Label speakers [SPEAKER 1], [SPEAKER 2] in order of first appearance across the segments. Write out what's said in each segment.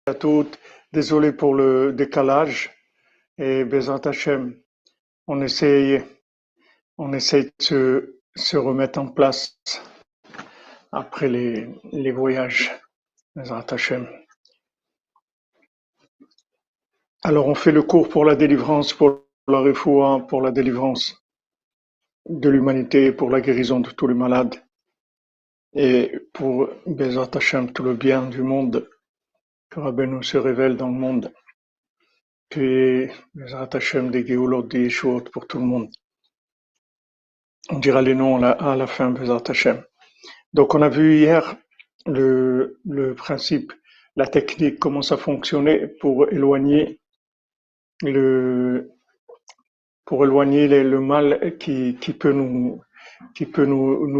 [SPEAKER 1] à toutes. Désolé pour le décalage. Et Bezrat Hachem, on essaye, on essaye de se remettre en place après les voyages. Bezrat Hachem. Alors, on fait le cours pour la délivrance, pour la refoua, pour la délivrance de l'humanité, pour la guérison de tous les malades et pour Bezrat Hachem, tout le bien du monde, que Rabbeinu se révèle dans le monde. Puis, Bezrat Hachem, des Géoulot, des Yeshuot pour tout le monde. On dira les noms à la fin, Bezrat Hachem. Donc, on a vu hier le principe, la technique, comment ça fonctionnait pour éloigner le mal qui peut nous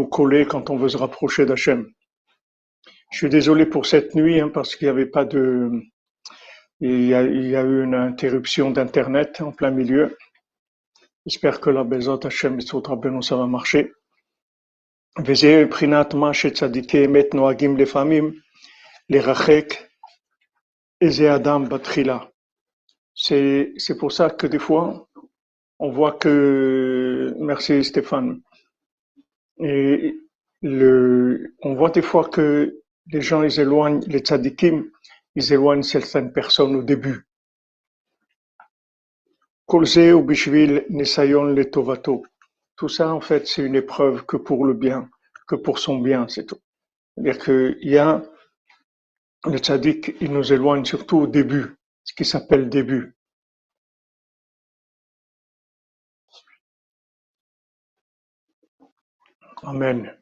[SPEAKER 1] coller quand on veut se rapprocher d'Hachem. Je suis désolé pour cette nuit, parce qu'il y avait pas il y a eu une interruption d'internet en plein milieu. J'espère que la Bezrat Hachem ça va marcher. וזה מבחינת מה שצדיקי אמת נוהגים לפעמים לרחק איזה אדם בתחילה. C'est pour ça que des fois, on voit que, merci Stéphane, et on voit des fois que les gens, ils éloignent, les tzadikim, ils éloignent certaines personnes au début. Kol ze hu bishvil nisayon letovato. Tout ça, en fait, c'est une épreuve que pour le bien, que pour son bien, c'est tout. C'est-à-dire qu'il y a le tzaddik, il nous éloigne surtout au début, ce qui s'appelle début. Amen.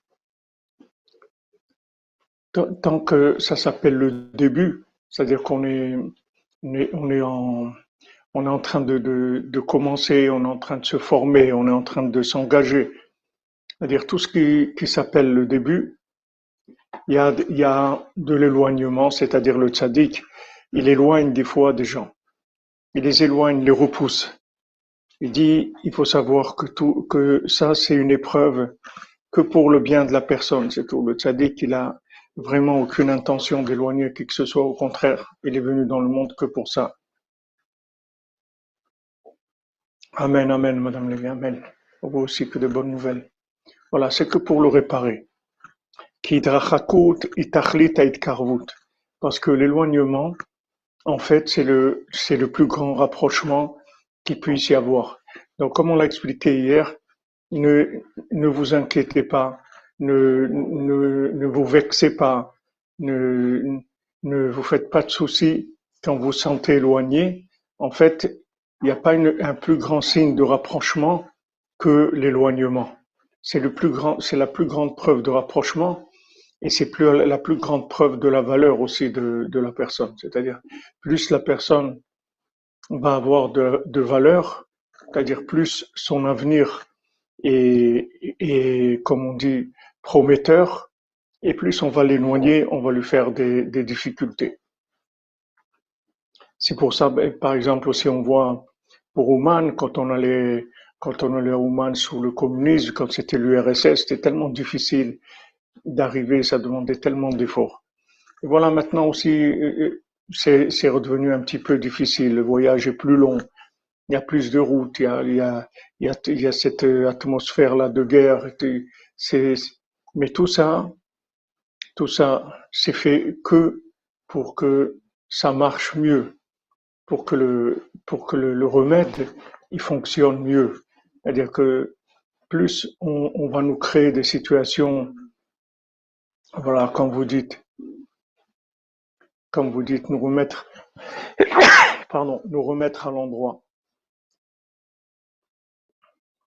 [SPEAKER 1] Tant que ça s'appelle le début, c'est-à-dire qu'on est, on est en train de commencer, on est en train de se former, on est en train de s'engager. C'est-à-dire tout ce qui s'appelle le début, il y a de l'éloignement, c'est-à-dire le tzaddik, il éloigne des fois des gens. Il les éloigne, les repousse. Il dit, il faut savoir que ça, c'est une épreuve que pour le bien de la personne, c'est tout. Le tzaddik, il a vraiment aucune intention d'éloigner qui que ce soit, au contraire, il est venu dans le monde que pour ça. Amen, amen, Madame Lévy, amen. Vous aussi que de bonnes nouvelles. Voilà, c'est que pour le réparer. Parce que l'éloignement, en fait, c'est le plus grand rapprochement qu'il puisse y avoir. Donc, comme on l'a expliqué hier, ne vous inquiétez pas, ne vous vexez pas, ne vous faites pas de soucis quand vous sentez éloigné. En fait, il n'y a pas un plus grand signe de rapprochement que l'éloignement. C'est la plus grande preuve de rapprochement. Et c'est la plus grande preuve de la valeur aussi de la personne. C'est-à-dire, plus la personne va avoir de valeur, c'est-à-dire plus son avenir est, comme on dit, prometteur, et plus on va l'éloigner, on va lui faire des difficultés. C'est pour ça, par exemple, aussi on voit pour Ouman, quand on allait à Ouman sous le communisme, quand c'était l'URSS, c'était tellement difficile d'arriver, ça demandait tellement d'efforts. Et voilà, maintenant aussi, c'est redevenu un petit peu difficile. Le voyage est plus long, il y a plus de routes, il y a cette atmosphère-là de guerre. Mais tout ça, c'est fait que pour que ça marche mieux, pour que le remède, il fonctionne mieux. C'est-à-dire que plus on va nous créer des situations, voilà, comme vous dites, nous remettre à l'endroit.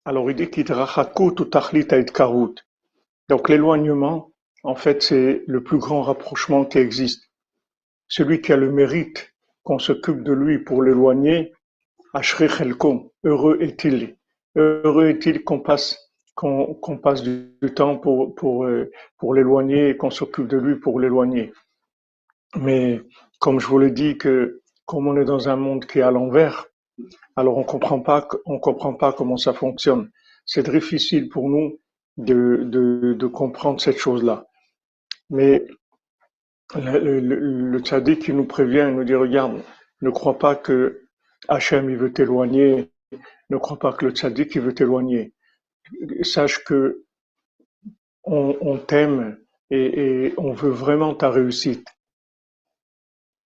[SPEAKER 1] Alors il dit qu'Idrachakut ou Tachlit Karut. Donc l'éloignement, en fait, c'est le plus grand rapprochement qui existe. Celui qui a le mérite qu'on s'occupe de lui pour l'éloigner, Ashrei Chelkom, heureux est-il. Heureux est-il qu'on passe du temps pour l'éloigner et qu'on s'occupe de lui pour l'éloigner. Mais comme je vous l'ai dit, que comme on est dans un monde qui est à l'envers, alors on comprend pas comment ça fonctionne. C'est difficile pour nous de comprendre cette chose-là. Mais le tzaddik qui nous prévient, il nous dit, regarde, ne crois pas que Hachem il veut t'éloigner, ne crois pas que le tzaddik il veut t'éloigner. Sache que on t'aime et on veut vraiment ta réussite.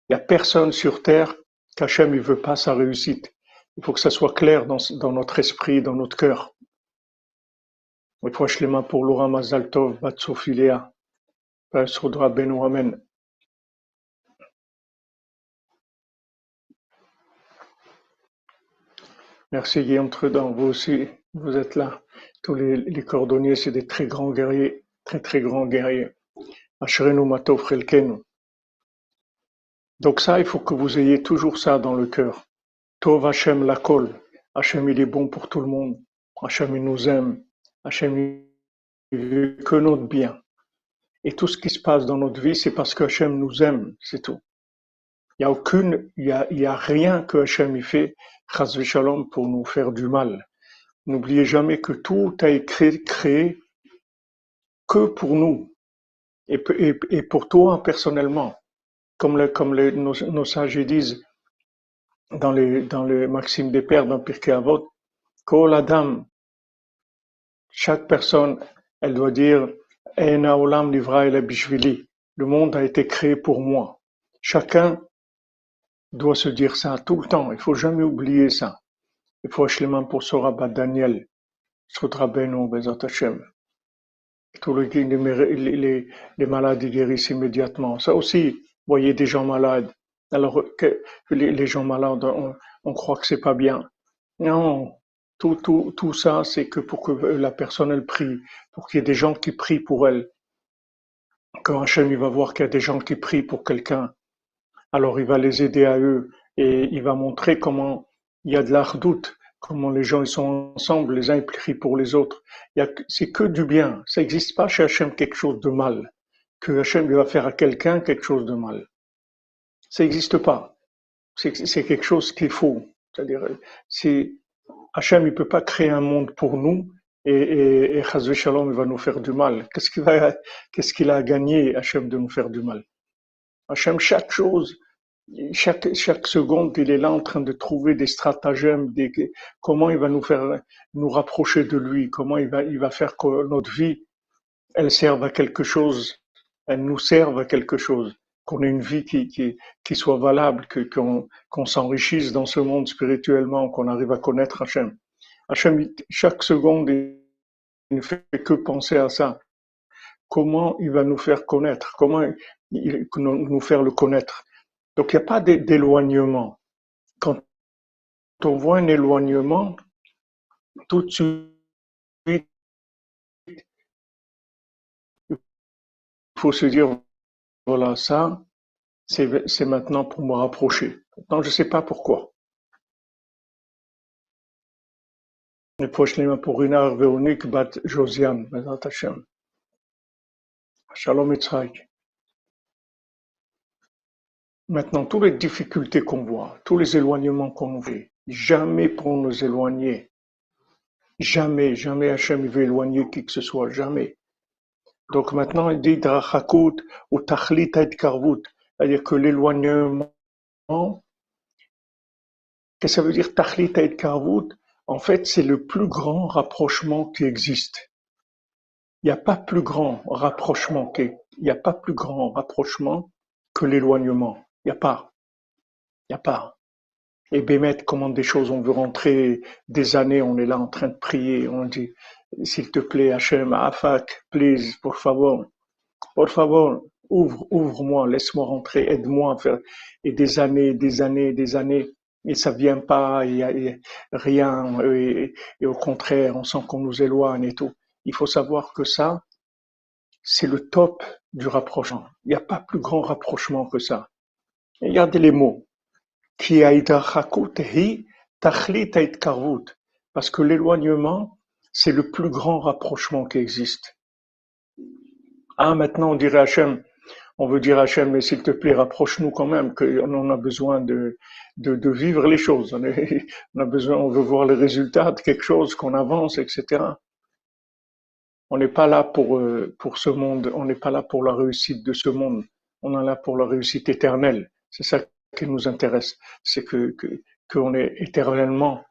[SPEAKER 1] Il n'y a personne sur terre qu'Hachem il veut pas sa réussite. Il faut que ça soit clair dans notre esprit, dans notre cœur. Et pour Shlema pour Laura Mazal Tov, Bat Sophie Léa, Soudra Beno Amen. Merci Guillaume Trudan, vous aussi, vous êtes là. Tous les cordonniers, c'est des très grands guerriers, très très grands guerriers. Ashrenu Matov Chelkenu. Donc ça, il faut que vous ayez toujours ça dans le cœur. Tov Hashem Lakol. Hashem, il est bon pour tout le monde. Hashem, il nous aime. Hashem, il veut que notre bien. Et tout ce qui se passe dans notre vie, c'est parce que Hashem nous aime, c'est tout. Il y a rien que Hashem y fait, Chas v'Shalom, pour nous faire du mal. N'oubliez jamais que tout a été créé que pour nous et pour toi personnellement. Comme nos sages disent dans les Maximes des Pères, dans Pirkei Avot, Kol Adam, chaque personne, elle doit dire Ein haolam nivra ela bishvili. Le monde a été créé pour moi. Chacun doit se dire ça tout le temps. Il faut jamais oublier ça. Il faut Shlema pour Sora Bat Daniel, Sodra Beno Bezat Hashem. Tous les malades ils guérissent immédiatement. Ça aussi, vous voyez des gens malades. Alors que les gens malades, on croit que c'est pas bien. Non, tout ça, c'est que pour que la personne elle prie, pour qu'il y ait des gens qui prient pour elle. Quand Hachem il va voir qu'il y a des gens qui prient pour quelqu'un, alors il va les aider à eux et il va montrer comment il y a de l'ardoute, comment les gens ils sont ensemble, les uns ils prient pour les autres. C'est que du bien. Ça n'existe pas chez Hachem quelque chose de mal. Que Hachem va faire à quelqu'un quelque chose de mal. Ça n'existe pas. C'est quelque chose qu'il faut. C'est-à-dire, Hachem il peut pas créer un monde pour nous et Chas v'Shalom il va nous faire du mal. Qu'est-ce qu'il a à gagner Hachem de nous faire du mal? Hachem chaque chose, chaque seconde, il est là en train de trouver des stratagèmes, comment il va nous faire nous rapprocher de lui, comment il va faire que notre vie, elle serve à quelque chose, elle nous serve à quelque chose, qu'on ait une vie qui soit valable, qu'on s'enrichisse dans ce monde spirituellement, qu'on arrive à connaître Hachem. Hachem, chaque seconde, il ne fait que penser à ça. Comment il va nous faire connaître, comment nous faire le connaître. Donc il n'y a pas d'éloignement. Quand on voit un éloignement, tout de suite, il faut se dire, voilà, ça, c'est maintenant pour me rapprocher. Maintenant, je ne sais pas pourquoi. Les prochaines pour Rinar Véronique Bat Josiane, Bezat Hashem. Shalom Yitzhak. Maintenant, toutes les difficultés qu'on voit, tous les éloignements qu'on fait, jamais pour nous éloigner. Jamais Hachem il veut éloigner qui que ce soit, jamais. Donc maintenant, il dit Drachakut ou Tachlit Karvut, c'est-à-dire que l'éloignement, qu'est-ce que ça veut dire Tachlit Karvut? En fait, c'est le plus grand rapprochement qui existe. Il n'y a pas plus grand rapprochement que l'éloignement. Il n'y a pas. Et Bémet commande des choses, on veut rentrer des années, on est là en train de prier, on dit, s'il te plaît, Hachem, Afak, please, por favor, ouvre-moi, laisse-moi rentrer, aide-moi à faire, et des années, et ça vient pas, il y a rien, et au contraire, on sent qu'on nous éloigne et tout. Il faut savoir que ça, c'est le top du rapprochement. Il n'y a pas plus grand rapprochement que ça. Et regardez les mots. Ki ההתרחקות היא תכלית ההתקרבות. Parce que l'éloignement, c'est le plus grand rapprochement qui existe. Ah, maintenant on dirait Hachem, on veut dire Hachem, mais s'il te plaît, rapproche-nous quand même, qu'on a besoin de vivre les choses. On a besoin, on veut voir les résultats de quelque chose, qu'on avance, etc. On n'est pas là pour ce monde, on n'est pas là pour la réussite de ce monde. On est là pour la réussite éternelle. C'est ça qui nous intéresse. C'est qu'on est éternellement,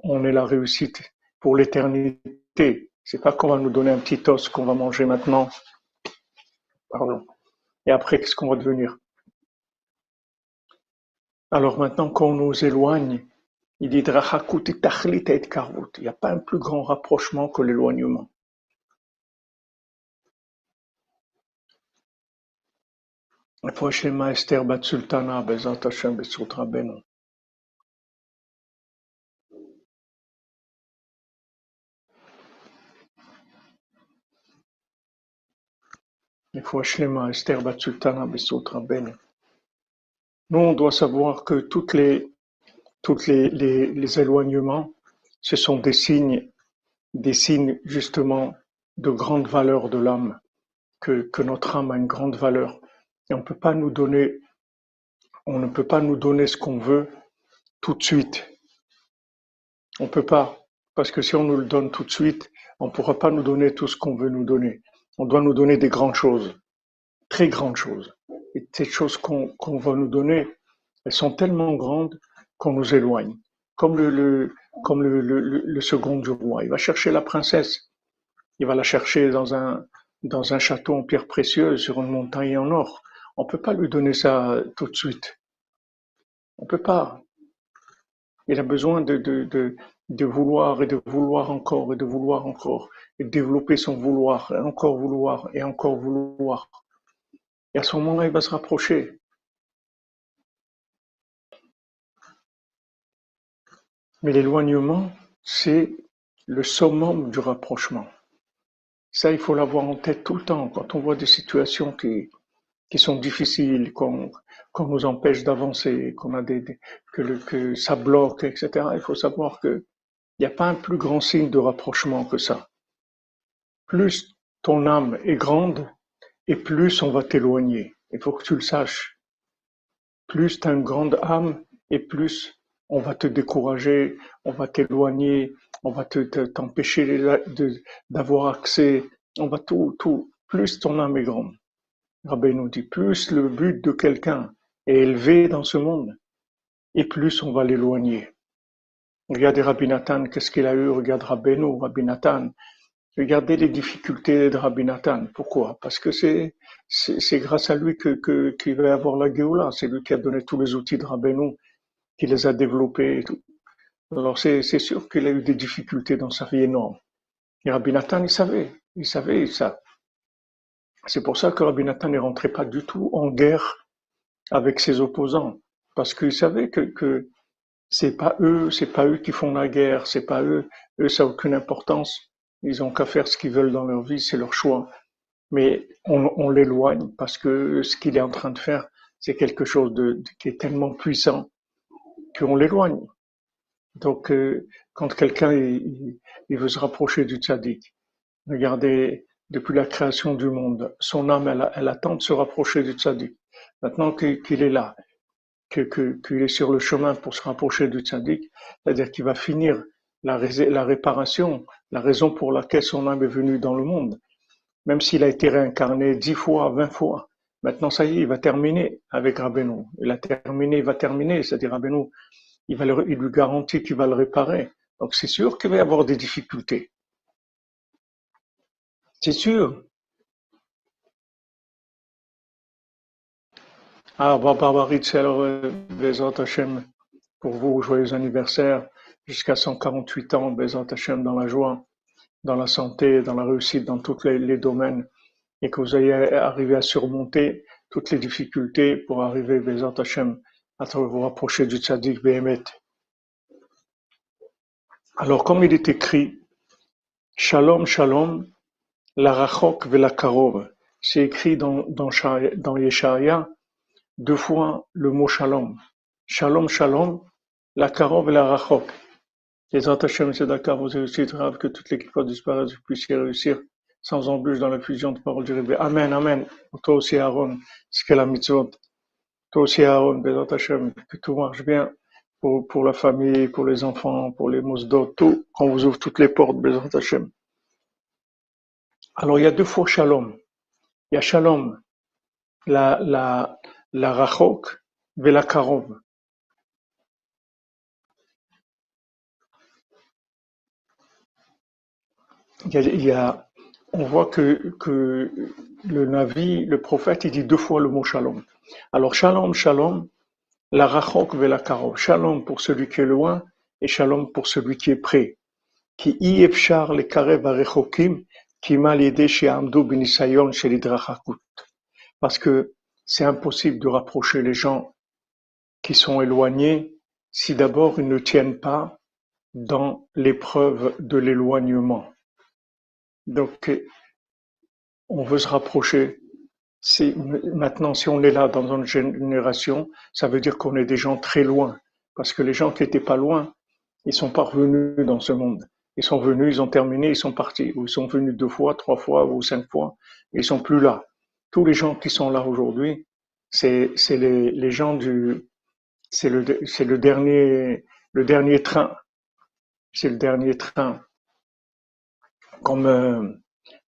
[SPEAKER 1] on est la réussite pour l'éternité. C'est pas qu'on va nous donner un petit os qu'on va manger maintenant. Pardon. Et après, qu'est-ce qu'on va devenir? Alors maintenant qu'on nous éloigne, il dit Drachakut et Tachlit et Karvut. Il n'y a pas un plus grand rapprochement que l'éloignement. רפואה שלמה אסתר בת סולטנה בעזרת השם בזכות רבנו. רפואה שלמה אסתר בת סולטנה בזכות רבנו. Nous, on doit savoir que les éloignements, ce sont des signes justement de grande valeur de l'âme, que notre âme a une grande valeur. Et on ne peut pas nous donner ce qu'on veut tout de suite. On peut pas, parce que si on nous le donne tout de suite, on ne pourra pas nous donner tout ce qu'on veut nous donner. On doit nous donner des grandes choses, très grandes choses. Et ces choses qu'on va nous donner, elles sont tellement grandes qu'on nous éloigne. Comme le second du roi. Il va chercher la princesse. Il va la chercher dans un château en pierre précieuse, sur une montagne en or. On ne peut pas lui donner ça tout de suite. On ne peut pas. Il a besoin de vouloir et de vouloir encore et de vouloir encore et de développer son vouloir et encore vouloir et encore vouloir. Et à ce moment-là, il va se rapprocher. Mais l'éloignement, c'est le summum du rapprochement. Ça, il faut l'avoir en tête tout le temps. Quand on voit des situations qui sont difficiles, qu'on nous empêche d'avancer, qu'on a que ça bloque, etc. Il faut savoir que il n'y a pas un plus grand signe de rapprochement que ça. Plus ton âme est grande, et plus on va t'éloigner. Il faut que tu le saches. Plus tu as une grande âme, et plus on va te décourager, on va t'éloigner, on va t'empêcher d'avoir accès, on va tout. Plus ton âme est grande. Rabbi nous dit, plus le but de quelqu'un est élevé dans ce monde, et plus on va l'éloigner. Regardez Rabbi Nathan, qu'est-ce qu'il a eu? Regarde Rabbeinu, Rabbi Nathan. Regardez les difficultés de Rabbi Nathan. Pourquoi? Parce que c'est grâce à lui qu'il va y avoir la Géoula. C'est lui qui a donné tous les outils de Rabbeinu, qui les a développés et tout. Alors c'est sûr qu'il a eu des difficultés dans sa vie énorme. Et Rabbi Nathan, il savait ça. C'est pour ça que Rabbi Nathan ne rentrait pas du tout en guerre avec ses opposants. Parce qu'il savait que c'est pas eux qui font la guerre, c'est pas eux, ça n'a aucune importance. Ils ont qu'à faire ce qu'ils veulent dans leur vie, c'est leur choix. Mais on l'éloigne parce que ce qu'il est en train de faire, c'est quelque chose qui est tellement puissant qu'on l'éloigne. Donc, quand quelqu'un il veut se rapprocher du tzaddik, regardez, depuis la création du monde, son âme, elle attend de se rapprocher du tzaddik. Maintenant qu'il est là, qu'il est sur le chemin pour se rapprocher du tzaddik, c'est-à-dire qu'il va finir la réparation, la raison pour laquelle son âme est venue dans le monde, même s'il a été réincarné 10 fois, 20 fois. Maintenant, ça y est, il va terminer avec Rabbeinu. Il va terminer, c'est-à-dire Rabbeinu, il lui garantit qu'il va le réparer. Donc c'est sûr qu'il va y avoir des difficultés. C'est sûr. Barbaritz, alors, Bezat Hashem, pour vous, joyeux anniversaire, jusqu'à 148 ans, Bezat Hashem, dans la joie, dans la santé, dans la réussite, dans tous les domaines, et que vous ayez arrivé à surmonter toutes les difficultés pour arriver, Bezat Hashem, à vous rapprocher du Tzaddik Behemet. Alors, comme il est écrit, Shalom, Shalom, la Rachok ve la Karov, c'est écrit dans Yeshaya, 2 fois le mot Shalom. Shalom, Shalom, la Karov et la Rachok. Les Hashem, c'est d'accord, vous aussi grave que toute l'équipe disparaisse, vous puissiez réussir sans embûche dans la fusion de paroles du Rebbe. Amen, Amen. Toi aussi, Aaron, ce qu'est la mitzvot. Toi aussi, Aaron, Bezat Hashem, que tout marche bien pour la famille, pour les enfants, pour les mosdot, tout, qu'on vous ouvre toutes les portes, Bezat Hashem. Alors, il y a 2 fois Shalom. Il y a Shalom la, la, la rachok et la karov. Il y a, on voit que le Navi, le prophète, il dit deux fois le mot shalom. Alors shalom, shalom, la rachok ve la karov. Shalom pour celui qui est loin et shalom pour celui qui est près. Ki i efshar le karev arechokim ki mal yedeh she'amdu b'nisayon shel hidrachakut. Parce que c'est impossible de rapprocher les gens qui sont éloignés si d'abord ils ne tiennent pas dans l'épreuve de l'éloignement. Donc, on veut se rapprocher. Maintenant, si on est là dans une génération, ça veut dire qu'on est des gens très loin. Parce que les gens qui étaient pas loin, ils sont pas revenus dans ce monde. Ils sont venus, ils ont terminé, ils sont partis. Ou ils sont venus 2 fois, 3 fois ou 5 fois. Ils sont plus là. Tous les gens qui sont là aujourd'hui, c'est les gens c'est le dernier train. C'est le dernier train. Comme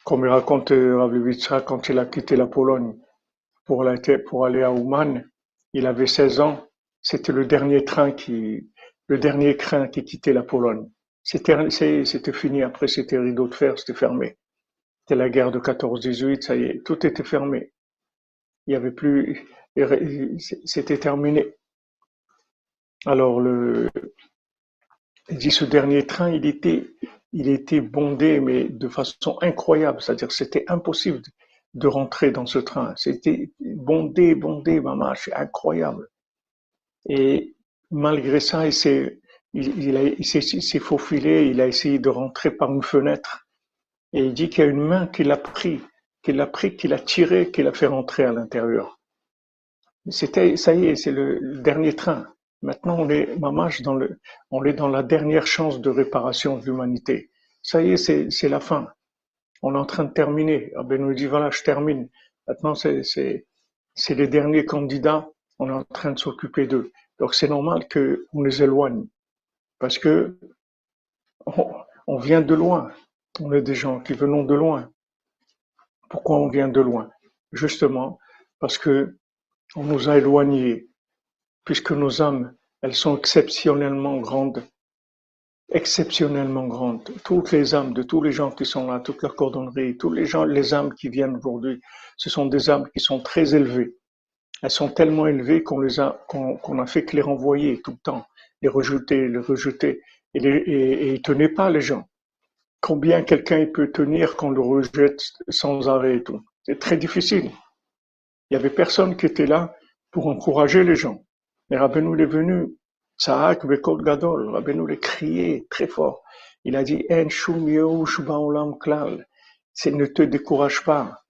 [SPEAKER 1] il raconte Rav Levitsa quand il a quitté la Pologne pour aller à Ouman, il avait 16 ans. C'était le dernier train qui quittait la Pologne. C'était fini. Après, c'était rideau de fer, c'était fermé. C'était la guerre de 14-18, ça y est, tout était fermé. Il y avait plus, c'était terminé. Alors il dit ce dernier train, il était bondé, mais de façon incroyable. C'est-à-dire, c'était impossible de rentrer dans ce train. C'était bondé, maman, c'est incroyable. Et malgré ça, il s'est faufilé, il a essayé de rentrer par une fenêtre. Et il dit qu'il y a une main qui l'a tiré, qui l'a fait rentrer à l'intérieur. Ça y est, c'est le dernier train. Maintenant, on est dans la dernière chance de réparation de l'humanité. Ça y est, c'est la fin. On est en train de terminer. Rabbi nous dit, voilà, je termine. Maintenant, c'est les derniers candidats. On est en train de s'occuper d'eux. Donc, c'est normal qu'on les éloigne. Parce que on vient de loin. On est des gens qui venons de loin. Pourquoi on vient de loin? Justement, parce que on nous a éloignés, puisque nos âmes, elles sont exceptionnellement grandes. Exceptionnellement grandes. Toutes les âmes de tous les gens qui sont là, toute la cordonnerie, tous les gens, les âmes qui viennent aujourd'hui, ce sont des âmes qui sont très élevées. Elles sont tellement élevées qu'on a fait que les renvoyer tout le temps, les rejeter, et ils tenaient pas les gens. Combien quelqu'un peut tenir qu'on le rejette sans arrêt et tout. C'est très difficile. Il y avait personne qui était là pour encourager les gens. Mais Rabbeinu est venu, Tzaak Bekol Gadol, Rabbeinu est crié très fort. Il a dit, En shum yehush ba'olam klal. Ne te décourage pas.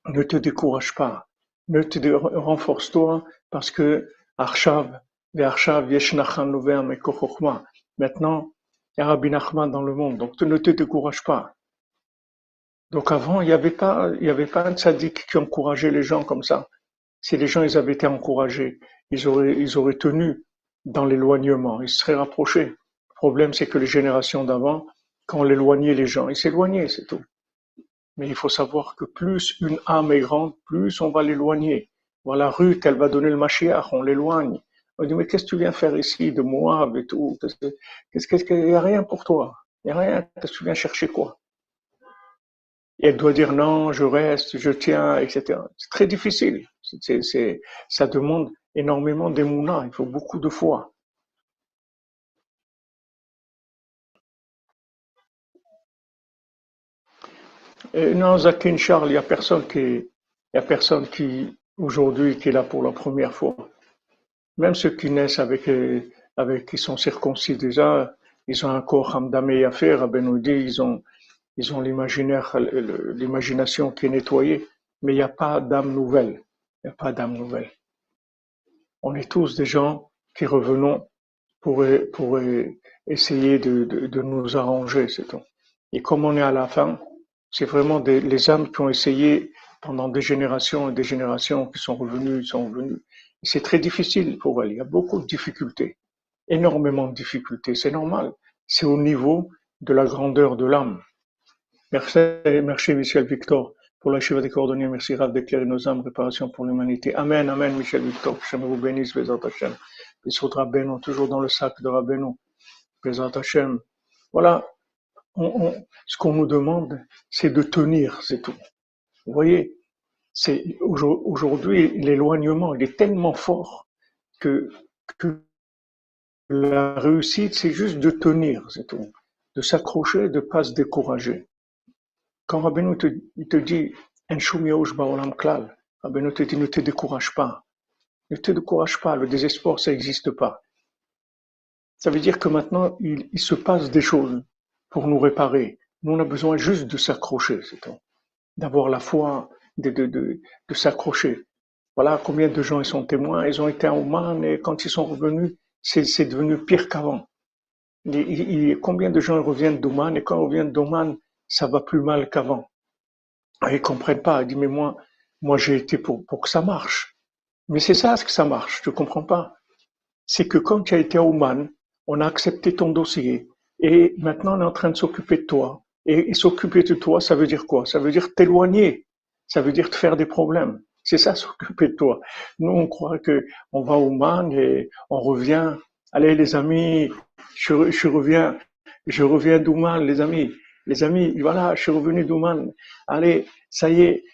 [SPEAKER 1] Ne te décourage pas. Renforce-toi parce que Arshav, ve'arshav yesh nachan novea mekor chokhmah. Maintenant, il y a Rabbi Nachman dans le monde, donc ne te décourage pas. Donc avant, il y avait pas un tzaddik qui encourageait les gens comme ça. Si les gens ils avaient été encouragés, ils auraient tenu dans l'éloignement, ils se seraient rapprochés. Le problème, c'est que les générations d'avant, quand on éloignait les gens, ils s'éloignaient, c'est tout. Mais il faut savoir que plus une âme est grande, plus on va l'éloigner. Voilà, Ruth, elle va donner le Mashiach, on l'éloigne. On dit, mais qu'est-ce que tu viens faire ici, de Moab et tout? Il n'y a rien pour toi. Il n'y a rien. Qu'est-ce que tu viens chercher quoi? Et elle doit dire non, je reste, je tiens, etc. C'est très difficile. Ça demande énormément d'émouna. Il faut beaucoup de foi. Et non, Zakin Charles, il y a personne qui, aujourd'hui, qui est là pour la première fois. Même ceux qui naissent qui sont circoncis déjà, ils ont un corps hamdamé à faire. Ben nous dit, ils ont l'imagination qui est nettoyée, mais il n'y a pas d'âme nouvelle. Il n'y a pas d'âme nouvelle. On est tous des gens qui revenons pour essayer de nous arranger, c'est tout. Et comme on est à la fin, c'est vraiment les âmes qui ont essayé pendant des générations et des générations qui sont revenus, sont revenus. Et c'est très difficile pour elles. Il y a beaucoup de difficultés, énormément de difficultés. C'est normal. C'est au niveau de la grandeur de l'âme. Merci, merci Michel Victor pour la Shiva des coordonnées. Merci Rav d'éclairer nos âmes, réparation pour l'humanité. Amen, amen, Michel Victor. Que Hashem vous bénisse, Bezat Hashem. Bissout Rabbeinu, toujours dans le sac de Rabbeinu. Bezat Hashem. Voilà, ce qu'on nous demande, c'est de tenir, c'est tout. Vous voyez, aujourd'hui, l'éloignement, il est tellement fort que la réussite, c'est juste de tenir, c'est tout. De s'accrocher, de ne pas se décourager. Quand Rabbeinu il te dit, En shum yaoush ba'olam klal, Rabbeinu te dit, ne te décourage pas. Ne te décourage pas, le désespoir, ça n'existe pas. Ça veut dire que maintenant, il se passe des choses pour nous réparer. Nous, on a besoin juste de s'accrocher, c'est tout. D'avoir la foi, de s'accrocher. Voilà combien de gens ils sont témoins, ils ont été à Oman et quand ils sont revenus, c'est devenu pire qu'avant. Combien de gens reviennent d'Oman et quand ils reviennent d'Oman, ça va plus mal qu'avant. Ils comprennent pas, ils disent mais moi j'ai été pour que ça marche. Mais c'est ça ce que ça marche, tu comprends pas. C'est que quand tu as été à Oman, on a accepté ton dossier et maintenant on est en train de s'occuper de toi. Et s'occuper de toi, ça veut dire quoi? Ça veut dire t'éloigner. Ça veut dire te faire des problèmes. C'est ça, s'occuper de toi. Nous, on croit que on va au Man et on revient. Allez, les amis, je reviens d'Ouman, les amis. Les amis, voilà, je suis revenu d'Ouman. Allez, ça y est,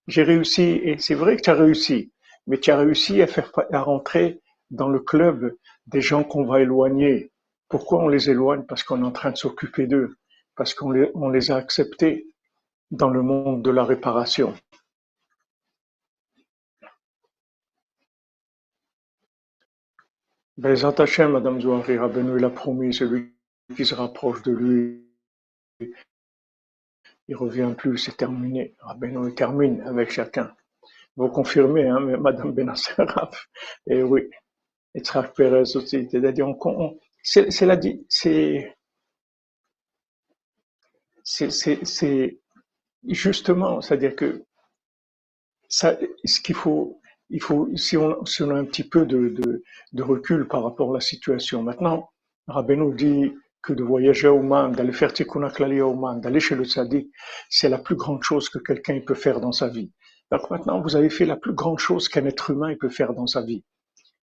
[SPEAKER 1] j'ai réussi. Et c'est vrai que tu as réussi. Mais tu as réussi à rentrer dans le club des gens qu'on va éloigner. Pourquoi on les éloigne? Parce qu'on est en train de s'occuper d'eux. Parce qu'on les a acceptés dans le monde de la réparation. Bezat Hashem, Madame Zouari, Rabbeinu, il a promis, celui qui se rapproche de lui, il revient plus, c'est terminé. Rabbeinu, il termine avec chacun. Vous confirmez, hein, Madame Benasser, et oui, et Tzrak Perez aussi, c'est-à-dire, c'est justement, c'est-à-dire que ça, ce qu'il faut, si on a un petit peu de recul par rapport à la situation. Maintenant, Rabbeinu dit que de voyager à Oman, d'aller faire Tikkun HaKlali à Oman, d'aller chez le Tzaddik, c'est la plus grande chose que quelqu'un peut faire dans sa vie. Donc maintenant, vous avez fait la plus grande chose qu'un être humain peut faire dans sa vie.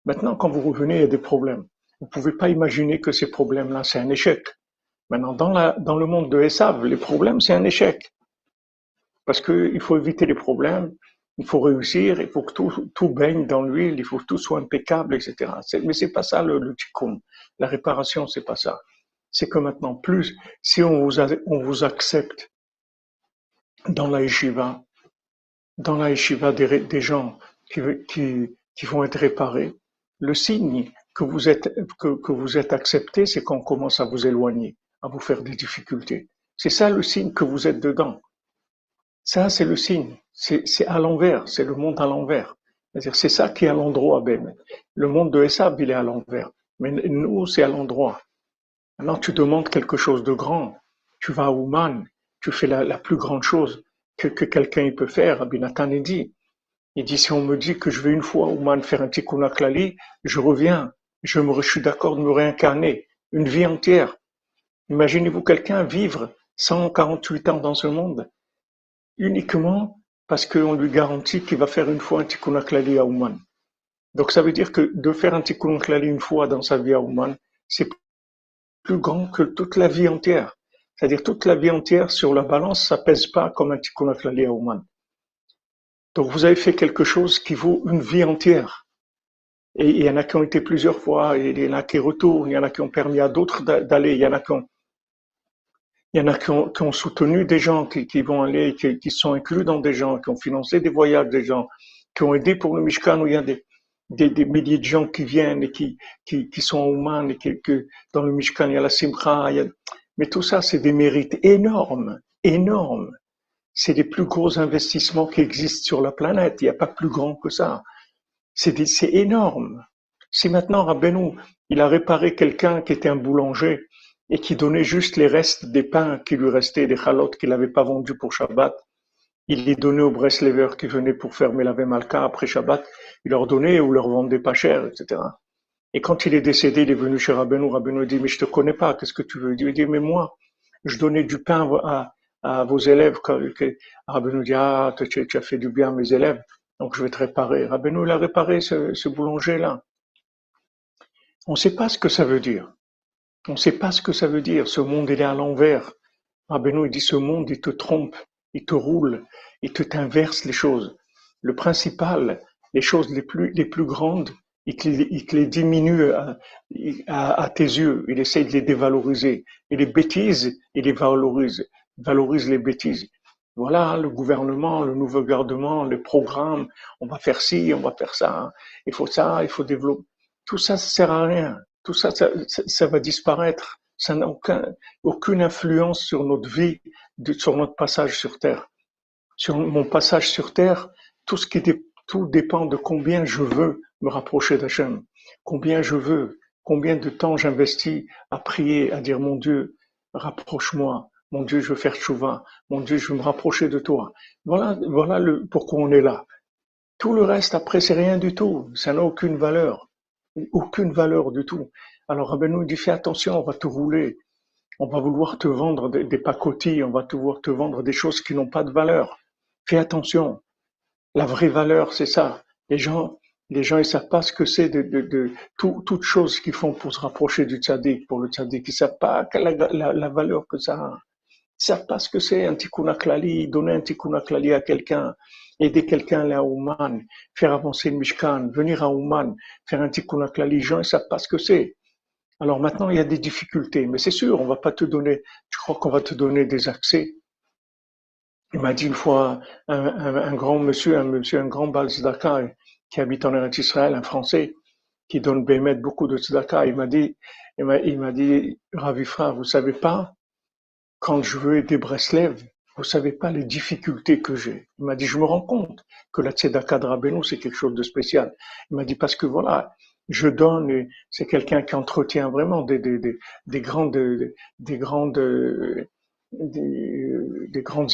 [SPEAKER 1] Maintenant, quand vous revenez, il y a des problèmes. Vous pouvez pas imaginer que ces problèmes-là, c'est un échec. Maintenant, dans le monde de Esav, les problèmes, c'est un échec. Parce qu'il faut éviter les problèmes, il faut réussir, il faut que tout baigne dans l'huile, il faut que tout soit impeccable, etc. Mais c'est pas ça le tikkun. La réparation, c'est pas ça. C'est que maintenant, si on vous accepte dans la yeshiva des gens qui vont être réparés, le signe que vous êtes accepté, c'est qu'on commence à vous éloigner, à vous faire des difficultés. C'est ça le signe que vous êtes dedans. Ça, c'est le signe. C'est à l'envers. C'est le monde à l'envers. C'est-à-dire, c'est ça qui est à l'endroit, Ben. Le monde de Esav, il est à l'envers. Mais nous, c'est à l'endroit. Maintenant, tu demandes quelque chose de grand. Tu vas à Ouman. Tu fais la plus grande chose que quelqu'un peut faire. Rabbi Nathan dit. Il dit, si on me dit que je vais une fois à Ouman faire un Tikkun HaKlali, je reviens. Je suis d'accord de me réincarner. Une vie entière. Imaginez-vous quelqu'un vivre 148 ans dans ce monde uniquement parce qu'on lui garantit qu'il va faire une fois un Tikkun HaKlali à Ouman. Donc ça veut dire que de faire un Tikkun HaKlali une fois dans sa vie à Ouman, c'est plus grand que toute la vie entière. C'est-à-dire toute la vie entière sur la balance, ça pèse pas comme un Tikkun HaKlali à Ouman. Donc vous avez fait quelque chose qui vaut une vie entière. Et il y en a qui ont été plusieurs fois, et il y en a qui retournent, il y en a qui ont permis à d'autres d'aller, il y en a qui ont soutenu des gens qui vont aller, qui sont inclus dans des gens, qui ont financé des voyages des gens, qui ont aidé pour le Mishkan où il y a des milliers de gens qui viennent et qui sont à Ouman et que dans le Mishkan il y a la Simcha. Mais tout ça, c'est des mérites énormes, énormes. C'est les plus gros investissements qui existent sur la planète. Il n'y a pas plus grand que ça. C'est énorme. Si maintenant Rabbeinu, il a réparé quelqu'un qui était un boulanger et qui donnait juste les restes des pains qui lui restaient, des chalotes qu'il n'avait pas vendus pour Shabbat, il les donnait aux Breslevers qui venaient pour faire Melavé Malka après Shabbat, il leur donnait ou leur vendait pas cher, etc. Et quand il est décédé, il est venu chez Rabbeinu, Rabbeinu dit, mais je te connais pas, qu'est-ce que tu veux? Il dit, mais moi, je donnais du pain à vos élèves, Rabbeinu dit, ah, tu as fait du bien à mes élèves, donc je vais te réparer. Rabbeinu, il a réparé ce boulanger-là. On ne sait pas ce que ça veut dire. On ne sait pas ce que ça veut dire. Ce monde, il est à l'envers. Rabbeinu, il dit, ce monde, il te trompe, il te roule, t'inverse les choses. Le principal, les choses les plus grandes, il te les diminue à tes yeux. Il essaye de les dévaloriser. Et les bêtises, il les valorise les bêtises. Voilà, le gouvernement, le nouveau gouvernement, les programmes, on va faire ci, on va faire ça, il faut développer. Tout ça, ça sert à rien. Tout ça, ça va disparaître. Ça n'a aucune influence sur notre vie, sur notre passage sur Terre. Sur mon passage sur Terre, tout dépend de combien je veux me rapprocher d'Hachem, combien de temps j'investis à prier, à dire mon Dieu, rapproche-moi, mon Dieu, je veux faire tchouva, mon Dieu, je veux me rapprocher de toi. Voilà pourquoi on est là. Tout le reste après, c'est rien du tout, ça n'a aucune valeur du tout. Alors Rabbeinu dit fais attention, on va te rouler, on va vouloir te vendre des pacotilles, on va vouloir te vendre des choses qui n'ont pas de valeur. Fais attention. La vraie valeur, c'est ça. Les gens, ils savent pas ce que c'est toutes choses qu'ils font pour se rapprocher du tzaddik, pour le tzaddik. Ils savent pas la valeur que ça a. Ils savent pas ce que c'est un tikkun klali, donner un tikkun klali à quelqu'un, aider quelqu'un à aller à Ouman, faire avancer le Mishkan, venir à Ouman, faire un tikkun klali. Les gens, ils savent pas ce que c'est. Alors maintenant, il y a des difficultés, mais c'est sûr, on va pas te donner, je crois qu'on va te donner des accès. Il m'a dit une fois un grand monsieur, un grand Baal Tzedaka qui habite en Eretz Israël, un Français, qui donne Bémet beaucoup de Tzedaka. Il m'a dit, Rav Ifra, vous savez pas, quand je veux aider Breslev, vous savez pas les difficultés que j'ai. Il m'a dit, je me rends compte que la Tzedaka de Rabbeinu, c'est quelque chose de spécial. Il m'a dit, parce que voilà, je donne, et c'est quelqu'un qui entretient vraiment des grandes, des grandes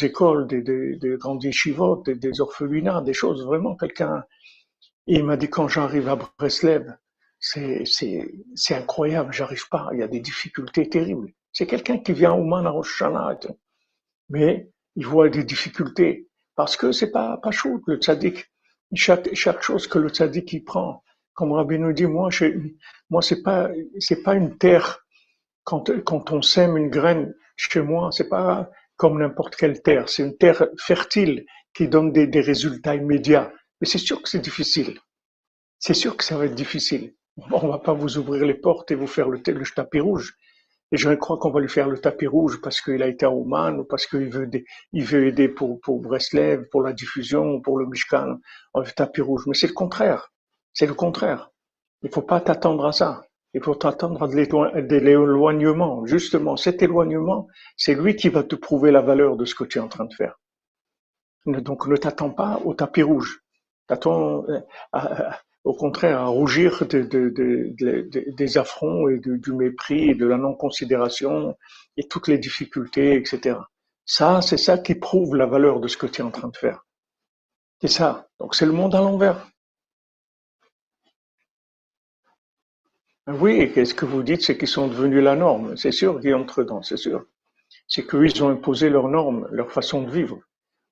[SPEAKER 1] écoles, des grandes yeshivot, des orphelinats, des choses, vraiment quelqu'un. Et il m'a dit, quand j'arrive à Breslev, c'est incroyable, j'arrive pas, il y a des difficultés terribles. C'est quelqu'un qui vient au Man à Rosh Hashanah, mais il voit des difficultés, parce que c'est pas shoot, le tzaddik. Chaque chose que le tzaddik il prend, comme Rabbi nous dit, moi c'est pas une terre. Quand on sème une graine chez moi, c'est pas comme n'importe quelle terre. C'est une terre fertile qui donne des résultats immédiats. Mais c'est sûr que c'est difficile. C'est sûr que ça va être difficile. On va pas vous ouvrir les portes et vous faire le tapis rouge. Et je crois qu'on va lui faire le tapis rouge parce qu'il a été à Ouman ou parce qu'il veut aider pour Breslev, pour la diffusion, pour le Mishkan. On le tapis rouge. Mais c'est le contraire. C'est le contraire. Il faut pas t'attendre à ça. Il faut t'attendre à de l'éloignement. Justement, cet éloignement, c'est lui qui va te prouver la valeur de ce que tu es en train de faire. Donc, ne t'attends pas au tapis rouge. T'attends, au contraire, à rougir des affronts et du mépris et de la non-considération et toutes les difficultés, etc. Ça, c'est ça qui prouve la valeur de ce que tu es en train de faire. C'est ça. Donc, c'est le monde à l'envers. Oui, qu'est-ce que vous dites, c'est qu'ils sont devenus la norme. C'est sûr qu'ils entrent dedans, c'est sûr. C'est qu'ils ont imposé leurs normes, leur façon de vivre.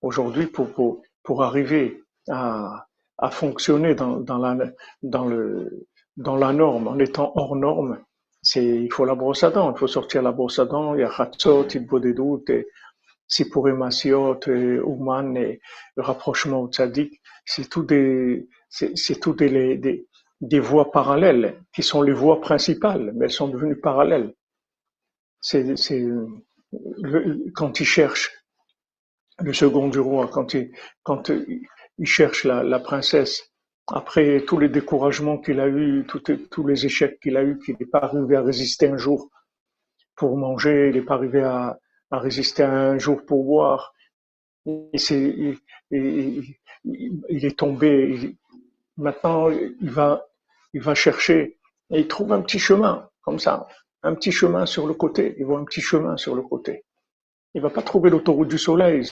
[SPEAKER 1] Aujourd'hui, pour arriver à fonctionner dans la norme, en étant hors norme, il faut la brosse à dents, il faut sortir la brosse à dents, il y a Chatzot, Hitbodedut, Sipurim Asiot, Ouman, et le rapprochement au Tzadik, c'est tout des voies parallèles, qui sont les voies principales, mais elles sont devenues parallèles. Quand ils cherchent le second du roi, quand il cherche la princesse, après tous les découragements qu'il a eus, tous les échecs qu'il a eus, qu'il n'est pas arrivé à résister un jour pour manger, il n'est pas arrivé à résister un jour pour boire, il est tombé. Maintenant, il va chercher et il trouve un petit chemin, comme ça, un petit chemin sur le côté. Il voit un petit chemin sur le côté. Il va pas trouver l'autoroute du soleil.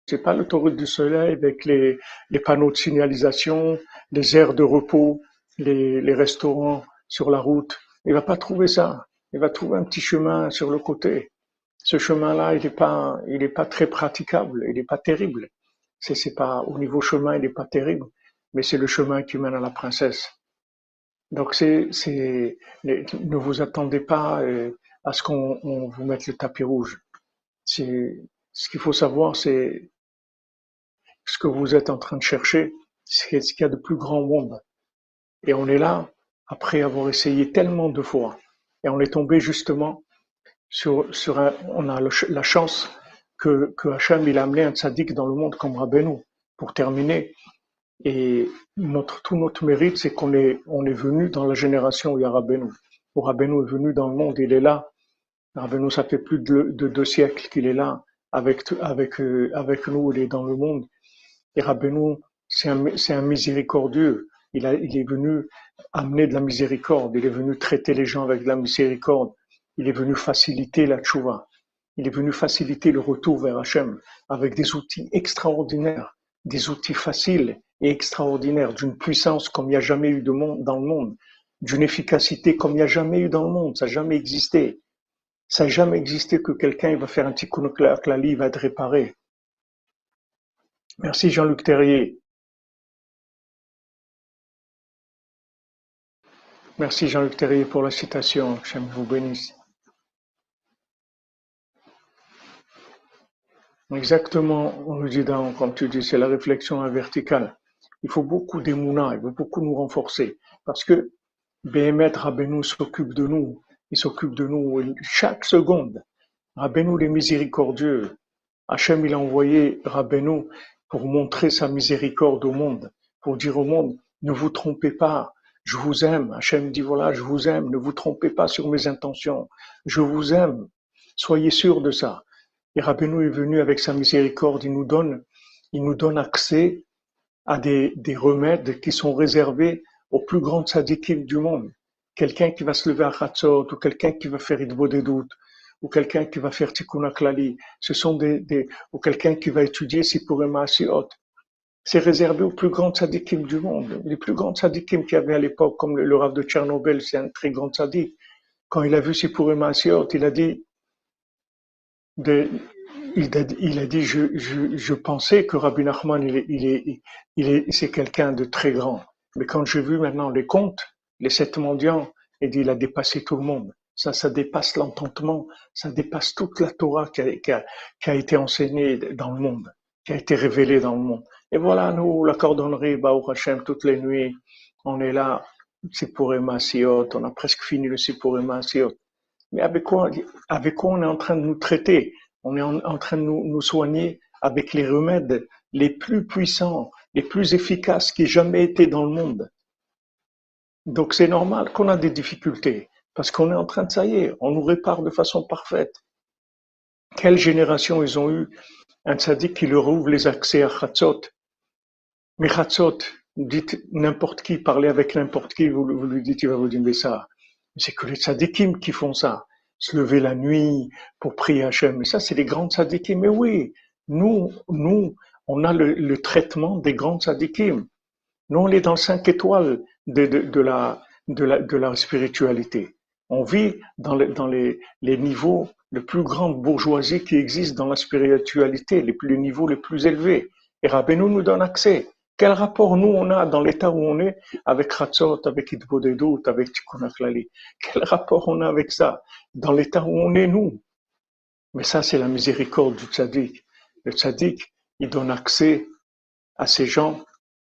[SPEAKER 1] C'est pas l'autoroute du soleil avec les panneaux de signalisation, les aires de repos, les restaurants sur la route. Il va pas trouver ça. Il va trouver un petit chemin sur le côté. Ce chemin-là, il est pas très praticable, il n'est pas terrible. C'est pas, au niveau chemin, il n'est pas terrible, mais c'est le chemin qui mène à la princesse. Donc ne vous attendez pas à ce qu'on vous mette le tapis rouge. C'est, ce qu'il faut savoir, c'est ce que vous êtes en train de chercher, c'est ce qu'il y a de plus grand au monde. Et on est là, après avoir essayé tellement de fois. Et on est tombé justement on a la chance que Hachem, il a amené un tzaddik dans le monde comme Rabbeinu. Pour terminer, et tout notre mérite, c'est on est venu dans la génération où il y a Rabbeinu. Où Rabbeinu est venu dans le monde, il est là. Rabbeinu, ça fait plus de 2 siècles qu'il est là. Avec nous, il est dans le monde. Et Rabbeinu, c'est un miséricordieux. Il est venu amener de la miséricorde. Il est venu traiter les gens avec de la miséricorde. Il est venu faciliter la tchouva. Il est venu faciliter le retour vers Hachem avec des outils extraordinaires, des outils faciles et extraordinaires, d'une puissance comme il n'y a jamais eu dans le monde, d'une efficacité comme il n'y a jamais eu dans le monde. Ça n'a jamais existé. Ça n'a jamais existé que quelqu'un va faire un tikkun klali, il va être réparé. Merci Jean-Luc Terrier. Merci Jean-Luc Terrier pour la citation. Que Hachem vous bénisse. Exactement, Rudidan, comme tu dis, c'est la réflexion verticale. Il faut beaucoup d'émouna, il faut beaucoup nous renforcer. Parce que Béhémet Rabbeinu s'occupe de nous. Il s'occupe de nous chaque seconde. Rabbeinu est miséricordieux. Hachem, il a envoyé Rabbeinu pour montrer sa miséricorde au monde. Pour dire au monde, ne vous trompez pas, je vous aime. Hachem dit, voilà, je vous aime, ne vous trompez pas sur mes intentions. Je vous aime. Soyez sûrs de ça. Et Rabbeinu est venu avec sa miséricorde, il nous donne accès à des remèdes qui sont réservés aux plus grands tzadikim du monde. Quelqu'un qui va se lever à Chatzot, ou quelqu'un qui va faire Idbo des doutes, ou quelqu'un qui va faire Tikkun Klali, ou quelqu'un qui va étudier Sipurim Maasiot. C'est réservé aux plus grands tzadikim du monde. Les plus grands tzadikim qu'il y avait à l'époque, comme le Rav de Tchernobyl, c'est un très grand tzadik. Quand il a vu Sipurim Maasiot, il a dit, il a dit, je pensais que Rabbi Nachman, c'est quelqu'un de très grand. Mais quand j'ai vu maintenant les contes, les 7 mendiants, il a dépassé tout le monde. Ça dépasse l'entendement, ça dépasse toute la Torah qui a été enseignée dans le monde, qui a été révélée dans le monde. Et voilà, nous, la cordonnerie, Baruch Hashem, toutes les nuits, on est là, Sipurim Maasiot, on a presque fini le Sipurim Maasiot. Mais avec quoi on est en train de nous traiter? On est en train de nous soigner avec les remèdes les plus puissants, les plus efficaces qui aient jamais été dans le monde. Donc c'est normal qu'on a des difficultés, parce qu'on est en train de, ça y est, on nous répare de façon parfaite. Quelle génération ils ont eu un tzaddik qui leur ouvre les accès à Chatzot? Mais Chatzot, dites n'importe qui, parlez avec n'importe qui, vous lui dites, il va vous dire, mais ça, c'est que les tzadikim qui font ça. Se lever la nuit pour prier Hachem. Mais ça, c'est les grands tzadikim. Mais oui, nous, on a le traitement des grands tzadikim. Nous, on est dans 5 étoiles de la spiritualité. On vit dans les niveaux, le plus grande bourgeoisie qui existe dans la spiritualité, les niveaux les plus élevés. Et Rabbeinu nous donne accès. Quel rapport nous on a dans l'état où on est avec Chatzot, avec Idbo des doutes, avec Tikkun Klali? Quel rapport on a avec ça dans l'état où on est nous? Mais ça, c'est la miséricorde du tzaddik. Le tzaddik, il donne accès à ces gens,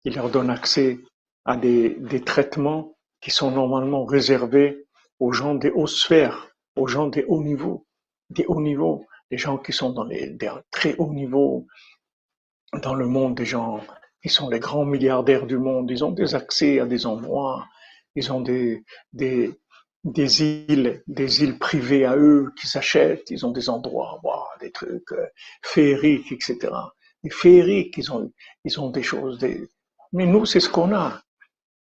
[SPEAKER 1] il leur donne accès à des traitements qui sont normalement réservés aux gens des hautes sphères, aux gens des hauts niveaux, des gens qui sont dans des très hauts niveaux dans le monde, des gens qui sont les grands milliardaires du monde. Ils ont des accès à des endroits, ils ont des îles privées à eux qui s'achètent, ils ont des endroits, des trucs féeriques, etc. Des féeriques, ils ont des choses. Mais nous, c'est ce qu'on a.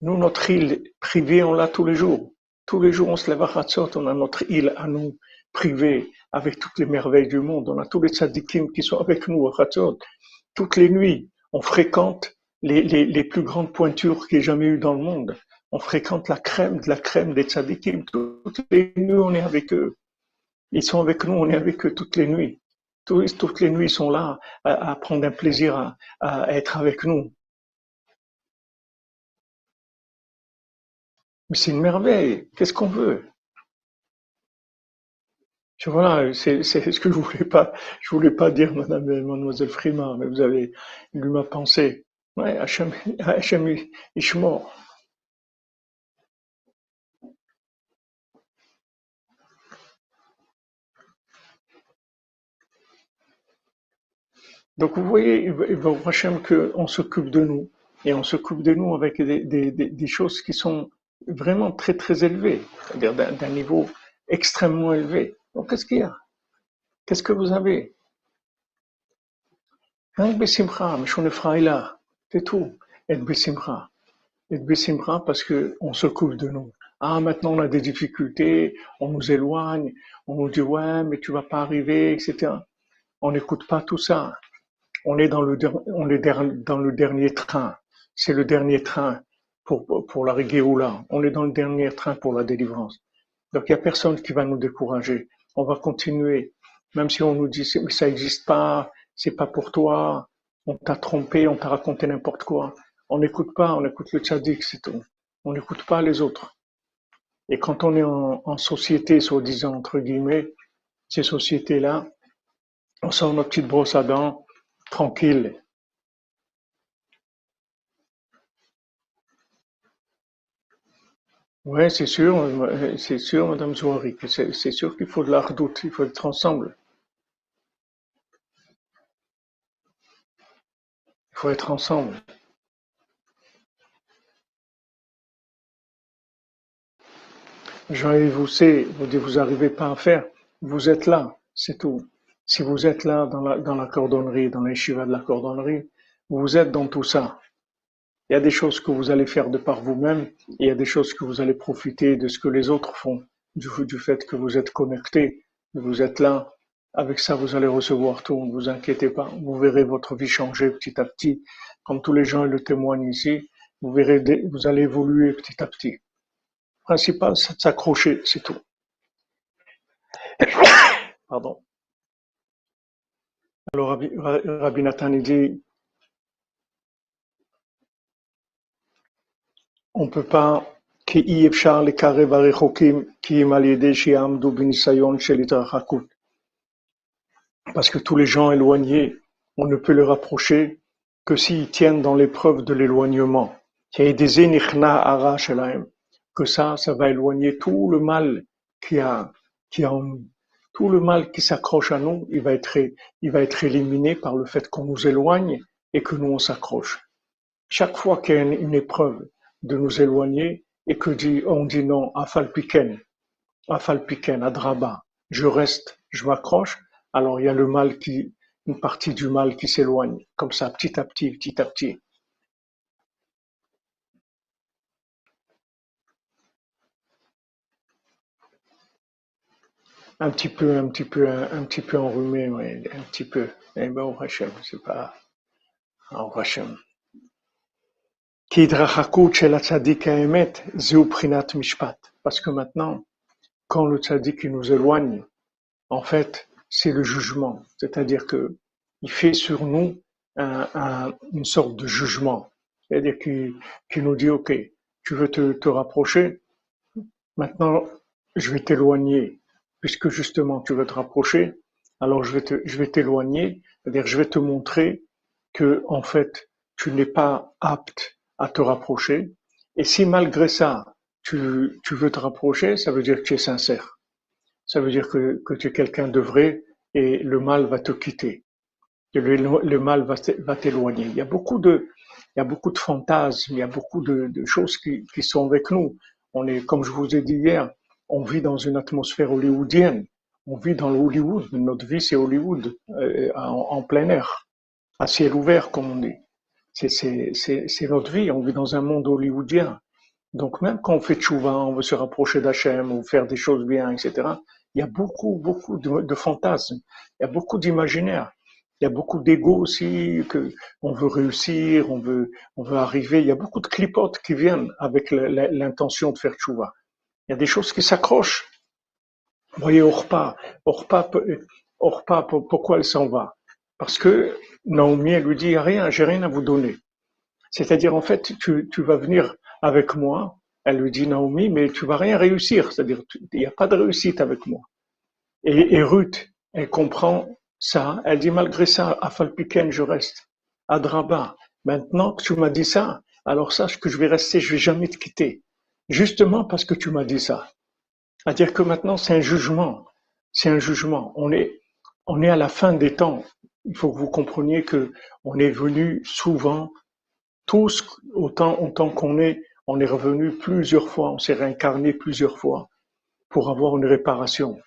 [SPEAKER 1] Nous, notre île privée, on l'a tous les jours. Tous les jours, on se lève à Chatzot, on a notre île à nous, privée, avec toutes les merveilles du monde. On a tous les tzadikim qui sont avec nous à Chatzot. Toutes les nuits, on fréquente les plus grandes pointures qu'il y ait jamais eu dans le monde. On fréquente la crème de la crème des tzadikim. Toutes les nuits, on est avec eux. Ils sont avec nous, on est avec eux toutes les nuits. Toutes les nuits, ils sont là à prendre un plaisir à être avec nous. Mais c'est une merveille. Qu'est-ce qu'on veut? Voilà, c'est ce que je voulais pas dire, mademoiselle Frima, mais vous avez lu ma pensée. Ouais, Hachem Ishmor. Donc vous voyez, il va au Hachem qu'on s'occupe de nous. Et on s'occupe de nous avec des choses qui sont vraiment très très élevées, c'est-à-dire d'un niveau extrêmement élevé. Donc qu'est-ce qu'il y a? Qu'est-ce que vous avez? Rien que Bessimcha, Meshone Fraïla, c'est tout. Et Bessimcha. Et Bessimcha parce qu'on s'occupe de nous. Ah, maintenant on a des difficultés, on nous éloigne, on nous dit ouais, mais tu vas pas arriver, etc. On n'écoute pas tout ça. On est dans le dernier train. C'est le dernier train pour la Géoula. On est dans le dernier train pour la délivrance. Donc il n'y a personne qui va nous décourager. On va continuer. Même si on nous dit mais ça n'existe pas, c'est pas pour toi, on t'a trompé, on t'a raconté n'importe quoi. On n'écoute pas, on écoute le tzaddik, c'est tout. On n'écoute pas les autres. Et quand on est en société, soi-disant, entre guillemets, ces sociétés-là, on sort notre petite brosse à dents, tranquille. Ouais, c'est sûr, Madame Zouari, que c'est sûr qu'il faut de la redoute, il faut être ensemble. Il faut être ensemble. Jean-Yves Rousset, vous n'arrivez pas à faire, vous êtes là, c'est tout. Si vous êtes là dans la cordonnerie, dans les chivas de la cordonnerie, vous êtes dans tout ça. Il y a des choses que vous allez faire de par vous-même, et il y a des choses que vous allez profiter de ce que les autres font, du fait que vous êtes connectés, vous êtes là. Avec ça, vous allez recevoir tout, ne vous inquiétez pas. Vous verrez votre vie changer petit à petit. Comme tous les gens le témoignent ici, vous verrez, vous allez évoluer petit à petit. Le principal, c'est de s'accrocher, c'est tout. Pardon. Alors, Rabbi Nathan, il dit, on peut pas, כי אפשר לקרב הרחוקים, כי אם על ידי שיעמדו בניסיון של התרחקות. Parce que tous les gens éloignés, on ne peut les rapprocher que s'ils tiennent dans l'épreuve de l'éloignement. Que ça va éloigner tout le mal qui a en nous. Tout le mal qui s'accroche à nous, il va être éliminé par le fait qu'on nous éloigne et que nous on s'accroche. Chaque fois qu'il y a une épreuve de nous éloigner et on dit non, afalpiken, adraba, je reste, je m'accroche, alors il y a une partie du mal qui s'éloigne, comme ça, petit à petit, petit à petit. Un petit peu enrhumé, ouais, un petit peu. Eh ben, au Hachem, c'est pas, au Hachem. Ki hidrachakut shel hatzadik haemet, zeu prinat mishpat. Parce que maintenant, quand le tzaddik nous éloigne, en fait, c'est le jugement. C'est-à-dire que il fait sur nous une sorte de jugement. C'est-à-dire qu'il nous dit, OK, tu veux te rapprocher, maintenant, je vais t'éloigner. Puisque justement, tu veux te rapprocher, alors je vais t'éloigner. C'est-à-dire, je vais te montrer que, en fait, tu n'es pas apte à te rapprocher. Et si malgré ça, tu veux te rapprocher, ça veut dire que tu es sincère. Ça veut dire que tu es quelqu'un de vrai et le mal va te quitter. Et le mal va t'éloigner. Il y a beaucoup de fantasmes, il y a beaucoup de choses qui sont avec nous. On est, comme je vous ai dit hier, on vit dans une atmosphère hollywoodienne. On vit dans le Hollywood. Notre vie, c'est Hollywood, en plein air, à ciel ouvert, comme on dit. C'est notre vie. On vit dans un monde hollywoodien. Donc même quand on fait tchouva, on veut se rapprocher d'Hachem, ou faire des choses bien, etc. Il y a beaucoup de fantasmes. Il y a beaucoup d'imaginaire. Il y a beaucoup d'ego aussi, que on veut réussir, on veut arriver. Il y a beaucoup de clipotes qui viennent avec l'intention de faire tchouva. Il y a des choses qui s'accrochent. Vous voyez, Orpa, Orpa, pourquoi elle s'en va? Parce que Naomi, elle lui dit, rien, j'ai rien à vous donner. C'est-à-dire, en fait, tu vas venir avec moi. Elle lui dit, Naomi, mais tu vas rien réussir. C'est-à-dire, il n'y a pas de réussite avec moi. Et Ruth, elle comprend ça. Elle dit, malgré ça, à Falpiken, je reste. À Draba. Maintenant que tu m'as dit ça, alors sache que je vais rester, je vais jamais te quitter. Justement parce que tu m'as dit ça. C'est-à-dire que maintenant, c'est un jugement. C'est un jugement. On est à la fin des temps. Il faut que vous compreniez que on est venu souvent, tous, autant on est revenu plusieurs fois, on s'est réincarné plusieurs fois pour avoir une réparation.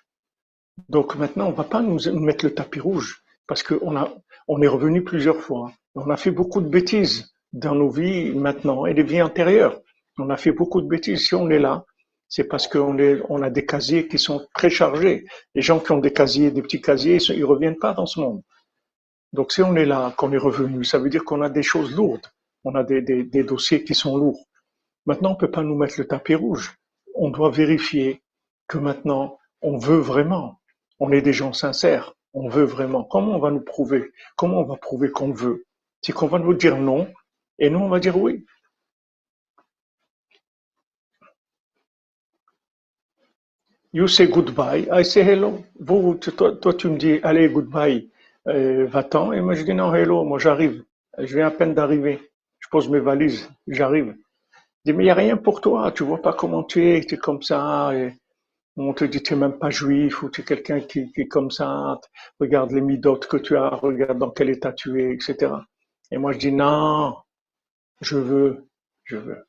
[SPEAKER 1] Donc maintenant, on va pas nous mettre le tapis rouge parce on est revenu plusieurs fois. On a fait beaucoup de bêtises dans nos vies maintenant et les vies antérieures. On a fait beaucoup de bêtises. Si on est là, c'est parce on a des casiers qui sont très chargés. Les gens qui ont des casiers, des petits casiers, ils reviennent pas dans ce monde. Donc si on est là, qu'on est revenu, ça veut dire qu'on a des choses lourdes. On a des dossiers qui sont lourds. Maintenant, on peut pas nous mettre le tapis rouge. On doit vérifier que maintenant, on veut vraiment. On est des gens sincères. On veut vraiment. Comment on va nous prouver? Comment on va prouver qu'on veut? C'est qu'on va nous dire non, et nous, on va dire oui. You say goodbye, I say hello. Toi, tu me dis, allez, goodbye, va-t'en. Et moi, je dis non, hello, moi, j'arrive. Je viens à peine d'arriver. Je pose mes valises, j'arrive. Je dis, mais il n'y a rien pour toi, tu vois pas comment tu es comme ça. Et on te dit, tu n'es même pas juif, ou tu es quelqu'un qui est comme ça. Regarde les midotes que tu as, regarde dans quel état tu es, etc. Et moi, je dis, non, je veux, je veux.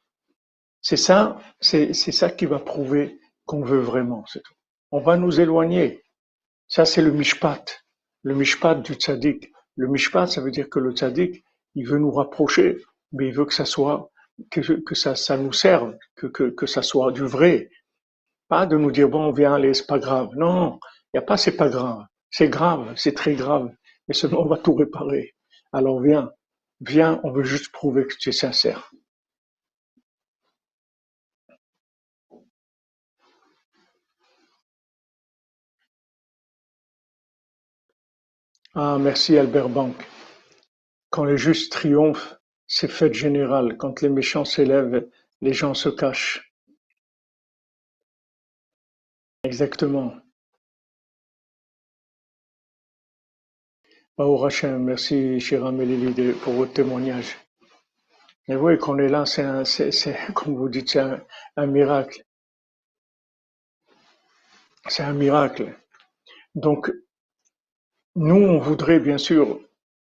[SPEAKER 1] C'est ça qui va prouver qu'on veut vraiment, c'est tout. On va nous éloigner. Ça, c'est le mishpat du tzaddik. Le mishpat, ça veut dire que le tzaddik, il veut nous rapprocher, mais il veut que ça soit, que ça nous serve, que ça soit du vrai. Pas de nous dire, bon, viens, allez, c'est pas grave. Non, il n'y a pas, c'est pas grave. C'est grave, c'est très grave. Mais seulement, on va tout réparer. Alors viens, on veut juste prouver que tu es sincère. Ah, merci Albert Bank. Quand les justes triomphent, c'est fête générale. Quand les méchants s'élèvent, les gens se cachent. Exactement. Baruch Hashem, merci Shiram Elili pour votre témoignage. Et oui, qu'on est là, comme vous dites, c'est un miracle. C'est un miracle. Donc, nous, bien sûr,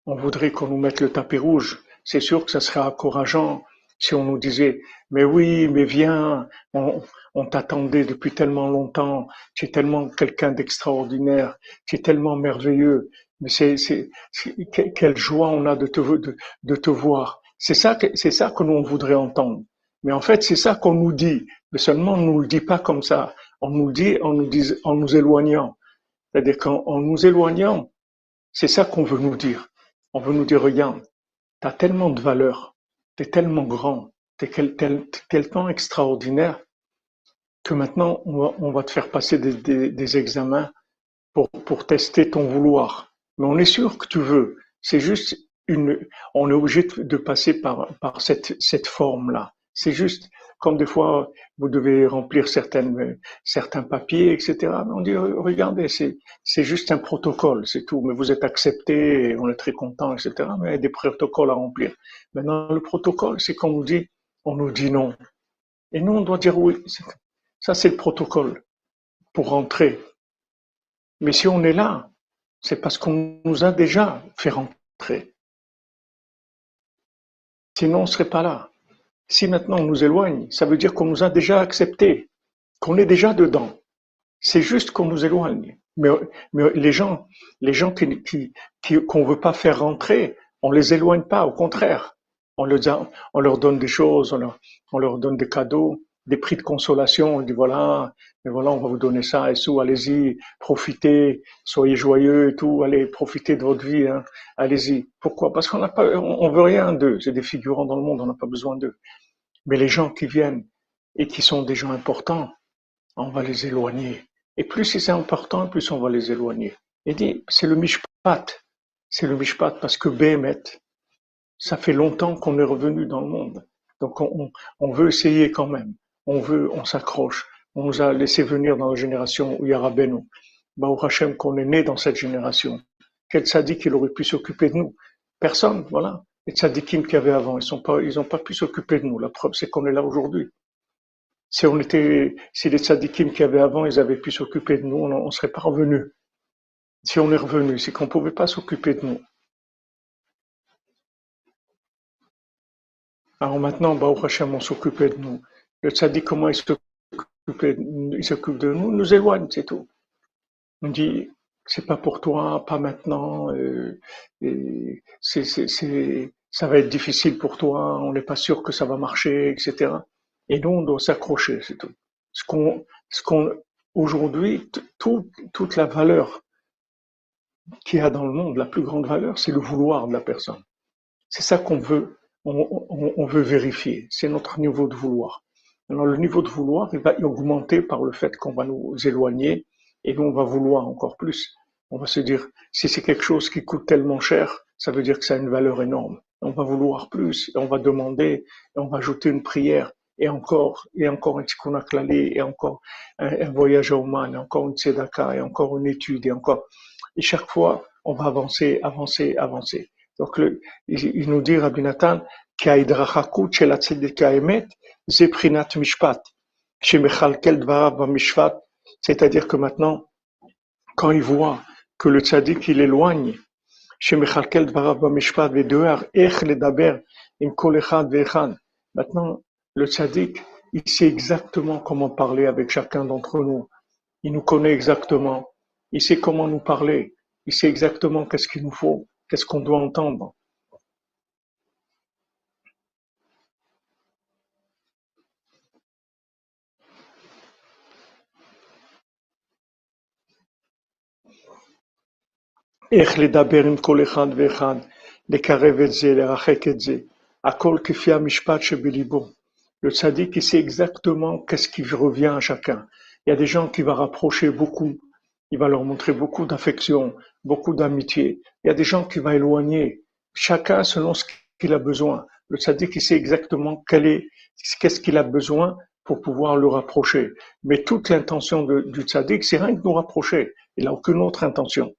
[SPEAKER 1] on voudrait qu'on nous mette le tapis rouge. C'est sûr que ça serait encourageant si on nous disait, mais oui, mais viens, on t'attendait depuis tellement longtemps, tu es tellement quelqu'un d'extraordinaire, tu es tellement merveilleux, mais quelle joie on a de te voir. C'est ça que nous on voudrait entendre. Mais en fait, c'est ça qu'on nous dit, mais seulement on nous le dit pas comme ça. On nous dit, en nous éloignant. C'est-à-dire qu'en nous éloignant, c'est ça qu'on veut nous dire. On veut nous dire, regarde, tu as tellement de valeur, tu es tellement grand, tu es tellement extraordinaire que maintenant, on va te faire passer des examens pour tester ton vouloir. Mais on est sûr que tu veux. C'est juste on est obligé de passer par cette forme-là. C'est juste comme des fois vous devez remplir certains papiers, etc. Mais on dit regardez, c'est juste un protocole, c'est tout. Mais vous êtes accepté, et on est très content, etc. Mais il y a des protocoles à remplir. Maintenant le protocole, c'est qu'on nous dit, on nous dit non, et nous on doit dire oui. Ça c'est le protocole pour rentrer. Mais si on est là, c'est parce qu'on nous a déjà fait rentrer. Sinon, on ne serait pas là. Si maintenant on nous éloigne, ça veut dire qu'on nous a déjà acceptés, qu'on est déjà dedans. C'est juste qu'on nous éloigne. Mais qu'on veut pas faire rentrer, on les éloigne pas, au contraire. On leur donne des choses, on leur donne des cadeaux, des prix de consolation. On dit voilà, mais voilà, on va vous donner ça et tout. Allez-y, profitez, soyez joyeux et tout. Allez, profitez de votre vie. Hein. Allez-y. Pourquoi? Parce qu'on n'a pas, on veut rien d'eux. C'est des figurants dans le monde, on n'a pas besoin d'eux. Mais les gens qui viennent et qui sont des gens importants, on va les éloigner. Et plus c'est important, plus on va les éloigner. Il dit, c'est le mishpat. C'est le mishpat parce que Béhémet, ça fait longtemps qu'on est revenu dans le monde. Donc on veut essayer quand même. On s'accroche. On nous a laissé venir dans la génération où il y a Rabbeinu. Baruch Hashem qu'on est né dans cette génération. Quel tzaddik il aurait pu s'occuper de nous? Personne, voilà. Les tzaddikim qu'il y avait avant, ils ont pas pu s'occuper de nous. La preuve, c'est qu'on est là aujourd'hui. Si les tzaddikim qu'il y avait avant, ils avaient pu s'occuper de nous, on serait pas revenus. Si on est revenu, c'est qu'on pouvait pas s'occuper de nous. Alors maintenant, Baruch Hashem, on s'occupait de nous. Le tzaddik, comment il s'occupe de nous, nous éloigne, c'est tout. On dit, c'est pas pour toi, pas maintenant, ça va être difficile pour toi, on n'est pas sûr que ça va marcher, etc. Et nous, on doit s'accrocher, c'est tout. Aujourd'hui, toute la valeur qu'il y a dans le monde, la plus grande valeur, c'est le vouloir de la personne. C'est ça qu'on veut, on veut vérifier. C'est notre niveau de vouloir. Alors, le niveau de vouloir, il va augmenter par le fait qu'on va nous éloigner et nous, on va vouloir encore plus. On va se dire, si c'est quelque chose qui coûte tellement cher, ça veut dire que ça a une valeur énorme. On va vouloir plus, et on va demander, et on va ajouter une prière, et encore un tikkun haklali, et encore un voyage à Oman, et encore une tzedaka, et encore une étude, et encore. Et chaque fois, on va avancer, avancer, avancer. Donc, il nous dit, Rabbi Nathan, qu'a'idrachakut shel hatzedek ha'emet, ze prinat mishpat, shemechalkel dvarav b'mishpat. C'est-à-dire que maintenant, quand il voit que le tzaddik, il éloigne, maintenant, le tzaddik, il sait exactement comment parler avec chacun d'entre nous. Il nous connaît exactement. Il sait comment nous parler. Il sait exactement qu'est-ce qu'il nous faut, qu'est-ce qu'on doit entendre. איך לדבר עם כל אחד ואחד, לקרב את זה, לרחק את זה, הכל כפי המשפט שבליבו. Le tzaddik, il sait exactement qu'est-ce qui revient à chacun. Il y a des gens qui va rapprocher beaucoup, il va leur montrer beaucoup d'affection, beaucoup d'amitié. Il y a des gens qui va éloigner, chacun selon ce qu'il a besoin. Le tzaddik, il sait exactement qu'est-ce qu'il a besoin pour pouvoir le rapprocher. Mais toute l'intention du tzaddik, c'est rien que nous rapprocher. Il n'a aucune autre intention.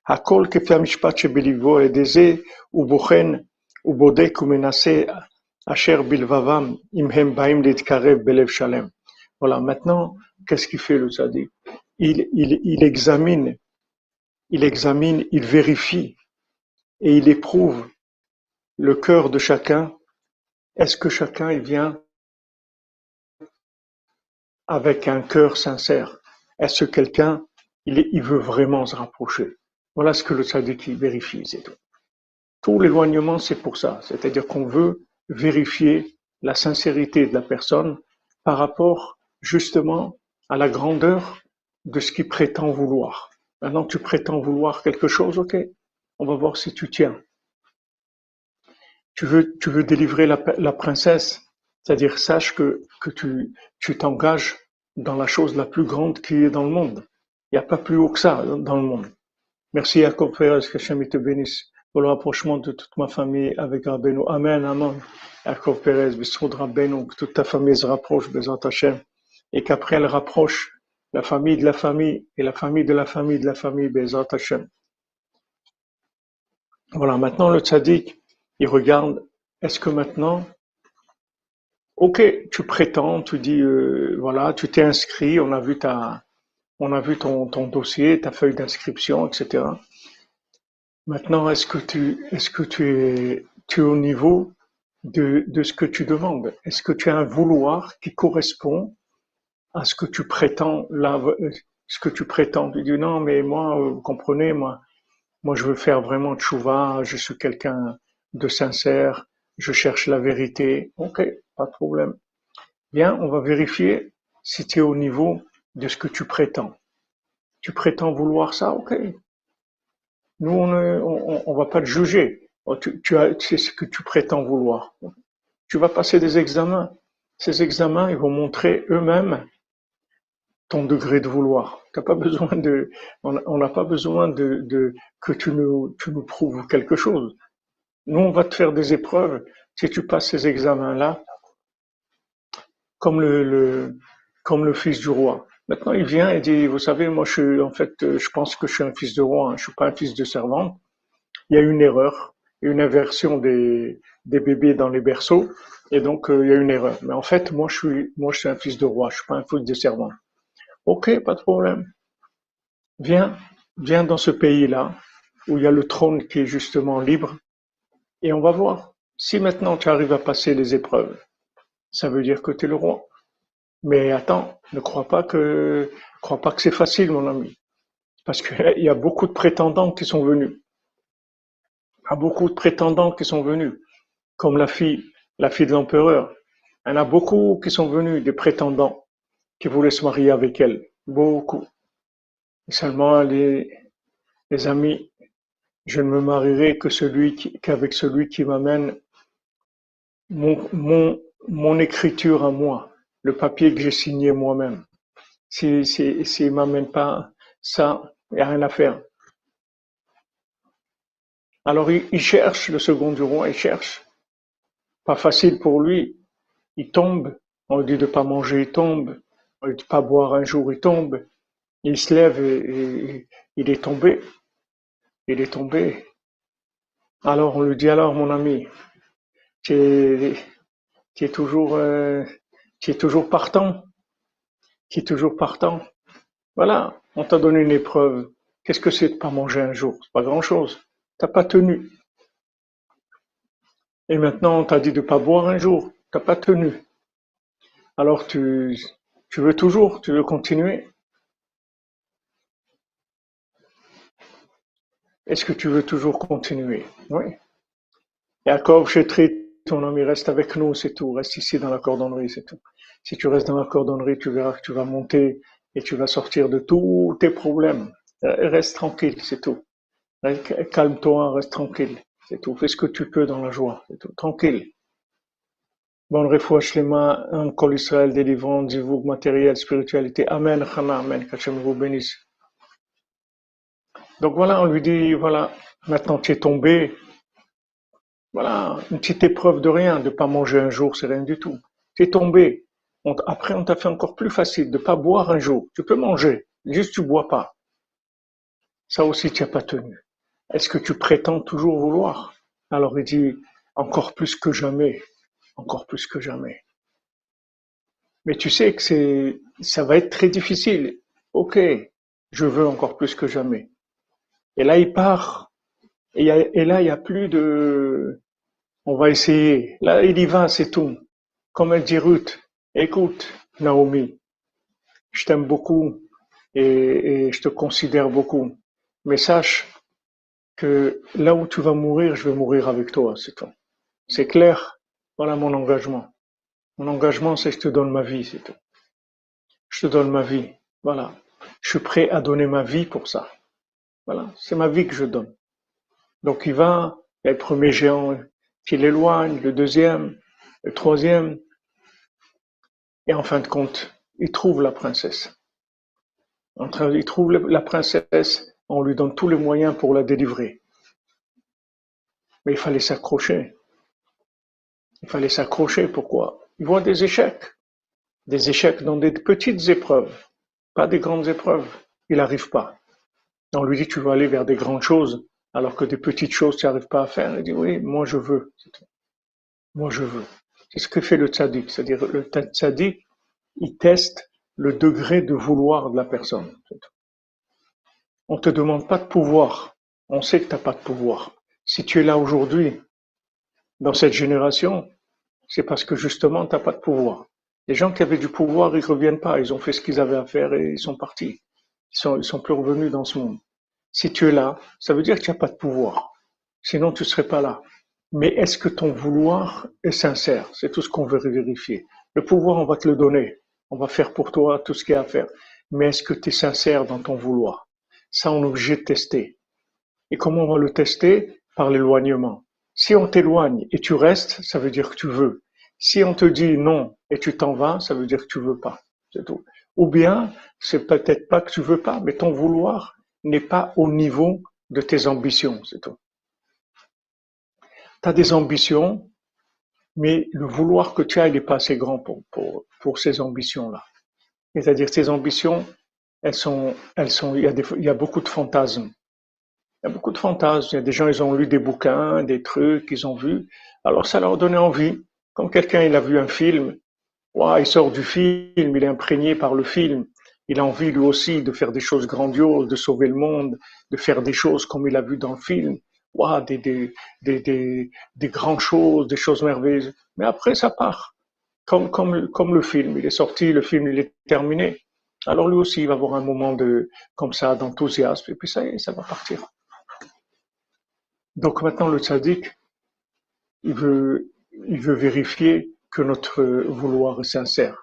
[SPEAKER 1] הכל כפי המשפט שבליבו, על ידי זה הוא בוחן, הוא בודק ומנסה אשר בלבבם, אם הם באים להתקרב בלב שלם. Voilà, maintenant, qu'est-ce qu'il fait le tzaddik? Il examine, il vérifie et il éprouve le cœur de chacun. Est-ce que chacun il vient avec un cœur sincère? Est-ce que quelqu'un il veut vraiment se rapprocher? Voilà ce que le tzaddik vérifie, c'est tout. Tout l'éloignement, c'est pour ça. C'est-à-dire qu'on veut vérifier la sincérité de la personne par rapport justement à la grandeur de ce qu'il prétend vouloir. Maintenant, tu prétends vouloir quelque chose, ok. On va voir si tu tiens. Tu veux délivrer la princesse, c'est-à-dire sache que tu t'engages dans la chose la plus grande qui est dans le monde. Il n'y a pas plus haut que ça dans le monde. Merci Jacob Perez, que Hachem te bénisse pour le rapprochement de toute ma famille avec Rabbeinu. Amen, amen. Jacob Perez, Bissoud Rabbeinu, que toute ta famille se rapproche, Bezat Hachem, et qu'après elle rapproche la famille de la famille et la famille de la famille de la famille, Bezat Hachem. Voilà, maintenant le tzaddik, il regarde, est-ce que maintenant, ok, tu prétends, tu dis, voilà, tu t'es inscrit, on a vu ton dossier, ta feuille d'inscription, etc. Maintenant, est-ce que tu es au niveau de ce que tu demandes? Est-ce que tu as un vouloir qui correspond à ce que tu prétends là, ce que tu prétends? Tu dis non, mais moi, vous comprenez, moi, je veux faire vraiment tchouva, je suis quelqu'un de sincère, je cherche la vérité. Ok, pas de problème. Bien, on va vérifier si tu es au niveau de ce que tu prétends. Tu prétends vouloir ça, ok. Nous, on va pas te juger. C'est ce que tu prétends vouloir. Tu vas passer des examens. Ces examens, ils vont montrer eux-mêmes ton degré de vouloir. T'as pas besoin de, on n'a pas besoin que tu nous prouves quelque chose. Nous, on va te faire des épreuves. Si tu passes ces examens-là, comme comme le fils du roi. Maintenant, il vient et dit, vous savez, moi, en fait, je pense que je suis un fils de roi, hein, je suis pas un fils de servante. Il y a une erreur, une inversion des bébés dans les berceaux, et donc il y a une erreur. Mais en fait, moi, je suis un fils de roi, je suis pas un fils de servante. Ok, pas de problème. Viens, viens dans ce pays-là où il y a le trône qui est justement libre, et on va voir. Si maintenant tu arrives à passer les épreuves, ça veut dire que tu es le roi. Mais attends, ne crois pas que c'est facile, mon ami, parce qu'il y a beaucoup de prétendants qui sont venus. Il y a beaucoup de prétendants qui sont venus, comme la fille de l'empereur. Il y en a beaucoup qui sont venus, des prétendants, qui voulaient se marier avec elle. Beaucoup. Et seulement, les amis, je ne me marierai qu'avec celui qui m'amène mon écriture à moi, le papier que j'ai signé moi-même. S'il m'amène pas ça, il n'y a rien à faire. Alors il cherche, le second du roi, il cherche. Pas facile pour lui. Il tombe. On lui dit de pas manger, il tombe. On lui dit de pas boire un jour, il tombe. Il se lève et il est tombé. Il est tombé. Alors on lui dit alors mon ami, tu es, tu es toujours, tu es toujours partant. Tu es toujours partant. Voilà, on t'a donné une épreuve. Qu'est-ce que c'est de pas manger un jour? C'est pas grand-chose. T'as pas tenu. Et maintenant, on t'a dit de pas boire un jour. T'as pas tenu. Alors tu veux toujours, tu veux continuer. Est-ce que tu veux toujours continuer? Oui. Yaakov Chetrit, ton ami, reste avec nous, c'est tout. Reste ici dans la cordonnerie, c'est tout. Si tu restes dans la cordonnerie, tu verras que tu vas monter et tu vas sortir de tous tes problèmes. Reste tranquille, c'est tout. Calme-toi, reste tranquille. C'est tout. Fais ce que tu peux dans la joie. C'est tout. Tranquille. Bonne refouach lema, un col Israël, délivrance, divoug, matériel, spiritualité. Amen, Chana, Amen. Qu'Hachem vous bénisse. Donc voilà, on lui dit, voilà, maintenant tu es tombé. Voilà, une petite épreuve de rien, de pas manger un jour, c'est rien du tout. Tu es tombé. Après, on t'a fait encore plus facile de pas boire un jour. Tu peux manger, juste tu bois pas. Ça aussi, tu n'as pas tenu. Est-ce que tu prétends toujours vouloir? Alors il dit, encore plus que jamais, encore plus que jamais. Mais tu sais que ça va être très difficile. Ok, je veux encore plus que jamais. Et là, il part. Et là, il n'y a plus de, on va essayer. Là, il y va, c'est tout. Comme elle dit Ruth, écoute, Naomi, je t'aime beaucoup et je te considère beaucoup. Mais sache que là où tu vas mourir, je vais mourir avec toi, c'est tout. C'est clair? Voilà mon engagement. Mon engagement, c'est que je te donne ma vie, c'est tout. Je te donne ma vie. Voilà. Je suis prêt à donner ma vie pour ça. Voilà. C'est ma vie que je donne. Donc il va, il y a le premier géant qui l'éloigne, le deuxième, le troisième, et en fin de compte, il trouve la princesse. Il trouve la princesse, on lui donne tous les moyens pour la délivrer. Mais il fallait s'accrocher. Il fallait s'accrocher, pourquoi? Il voit des échecs. Des échecs dans des petites épreuves, pas des grandes épreuves. Il n'arrive pas. On lui dit, tu vas aller vers des grandes choses, alors que des petites choses, tu n'arrives pas à faire. Il dit, oui, moi je veux. Moi je veux. C'est ce que fait le tzaddik. C'est-à-dire, le tzaddik, il teste le degré de vouloir de la personne. On te demande pas de pouvoir. On sait que tu n'as pas de pouvoir. Si tu es là aujourd'hui, dans cette génération, c'est parce que justement, tu n'as pas de pouvoir. Les gens qui avaient du pouvoir, ils reviennent pas. Ils ont fait ce qu'ils avaient à faire et ils sont partis. Ils sont plus revenus dans ce monde. Si tu es là, ça veut dire que tu n'as pas de pouvoir. Sinon, tu serais pas là. Mais est-ce que ton vouloir est sincère? C'est tout ce qu'on veut vérifier. Le pouvoir, on va te le donner. On va faire pour toi tout ce qu'il y a à faire. Mais est-ce que tu es sincère dans ton vouloir? Ça, on est obligé de tester. Et comment on va le tester? Par l'éloignement. Si on t'éloigne et tu restes, ça veut dire que tu veux. Si on te dit non et tu t'en vas, ça veut dire que tu veux pas. C'est tout. Ou bien, c'est peut-être pas que tu veux pas, mais ton vouloir n'est pas au niveau de tes ambitions, c'est tout. Tu as des ambitions, mais le vouloir que tu as, il n'est pas assez grand pour ces ambitions-là. C'est-à-dire, ces ambitions, il y a beaucoup de fantasmes. Il y a beaucoup de fantasmes. Il y a des gens, ils ont lu des bouquins, des trucs, ils ont vu. Alors, ça leur donnait envie. Comme quelqu'un, il a vu un film, ouah, il sort du film, il est imprégné par le film. Il a envie lui aussi de faire des choses grandioses, de sauver le monde, de faire des choses comme il a vu dans le film. Ouah, des grandes choses, des choses merveilleuses. Mais après, ça part. Comme le film. Il est sorti, le film, il est terminé. Alors lui aussi, il va avoir un moment comme ça, d'enthousiasme. Et puis ça y est, ça va partir. Donc maintenant, le tzaddik, il veut vérifier que notre vouloir est sincère.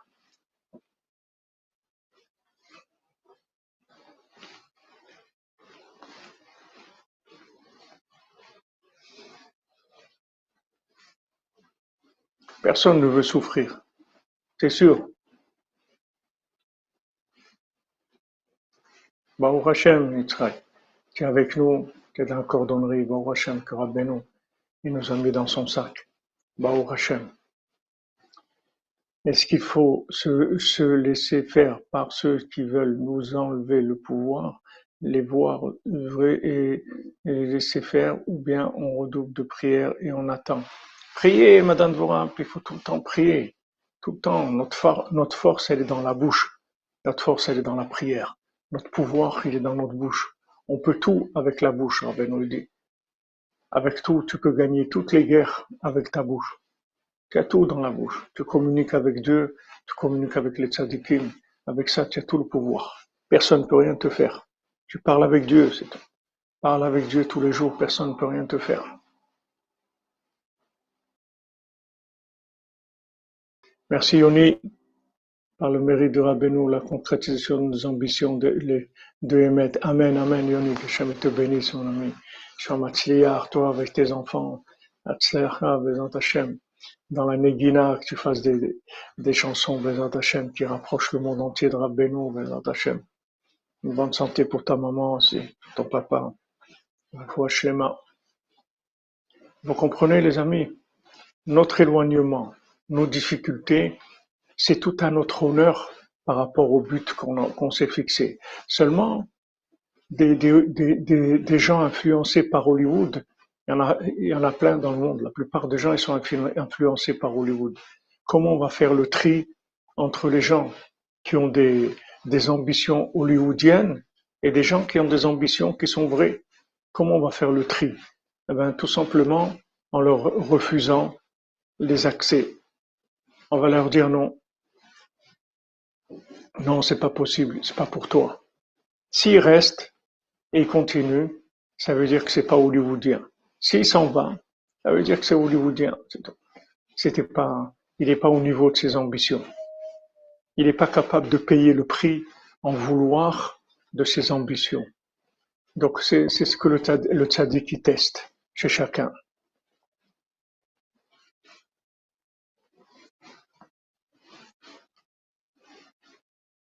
[SPEAKER 1] Personne ne veut souffrir, c'est sûr. Baruch Hashem, Yitzhak, tu es avec nous, tu es dans la cordonnerie. Baruch Hashem, que Rabbeinu, il nous a mis dans son sac. Baruch Hashem. Est-ce qu'il faut se laisser faire par ceux qui veulent nous enlever le pouvoir, les voir œuvrer et les laisser faire, ou bien on redouble de prière et on attend? Priez, Madame Dvorah, il faut tout le temps prier. Tout le temps. Notre force, elle est dans la bouche. Notre force, elle est dans la prière. Notre pouvoir, il est dans notre bouche. On peut tout avec la bouche, Rabbi nous le dit. Avec tout, tu peux gagner toutes les guerres avec ta bouche. Tu as tout dans la bouche. Tu communiques avec Dieu, tu communiques avec les tzadikim. Avec ça, tu as tout le pouvoir. Personne ne peut rien te faire. Tu parles avec Dieu, c'est tout. Parle avec Dieu tous les jours, personne ne peut rien te faire. Merci Yoni, par le mérite de Rabbeinu, la concrétisation de nos ambitions de émettre. Amen, amen Yoni, que Shem te bénisse mon ami. Shem Hatzliach, toi avec tes enfants, Hatzliach, Bezant Hashem. Dans la Negina, que tu fasses des chansons, Bezat Hashem, qui rapprochent le monde entier de Rabbeinu, Bezat Hashem. Une bonne santé pour ta maman aussi, ton papa. Vous comprenez, les amis, notre éloignement, nos difficultés, c'est tout à notre honneur par rapport au but qu'on s'est fixé. Seulement, des gens influencés par Hollywood, il y en a plein dans le monde. La plupart des gens, ils sont influencés par Hollywood. Comment on va faire le tri entre les gens qui ont des ambitions hollywoodiennes et des gens qui ont des ambitions qui sont vraies? Comment on va faire le tri? Eh bien, tout simplement en leur refusant les accès. On va leur dire non. Non, c'est pas possible, c'est pas pour toi. S'ils restent et ils continuent, ça veut dire que c'est pas hollywoodien. S'il s'en va, ça veut dire que c'est hollywoodien. Il n'est pas au niveau de ses ambitions. Il n'est pas capable de payer le prix en vouloir de ses ambitions. Donc c'est ce que le tzaddik teste chez chacun.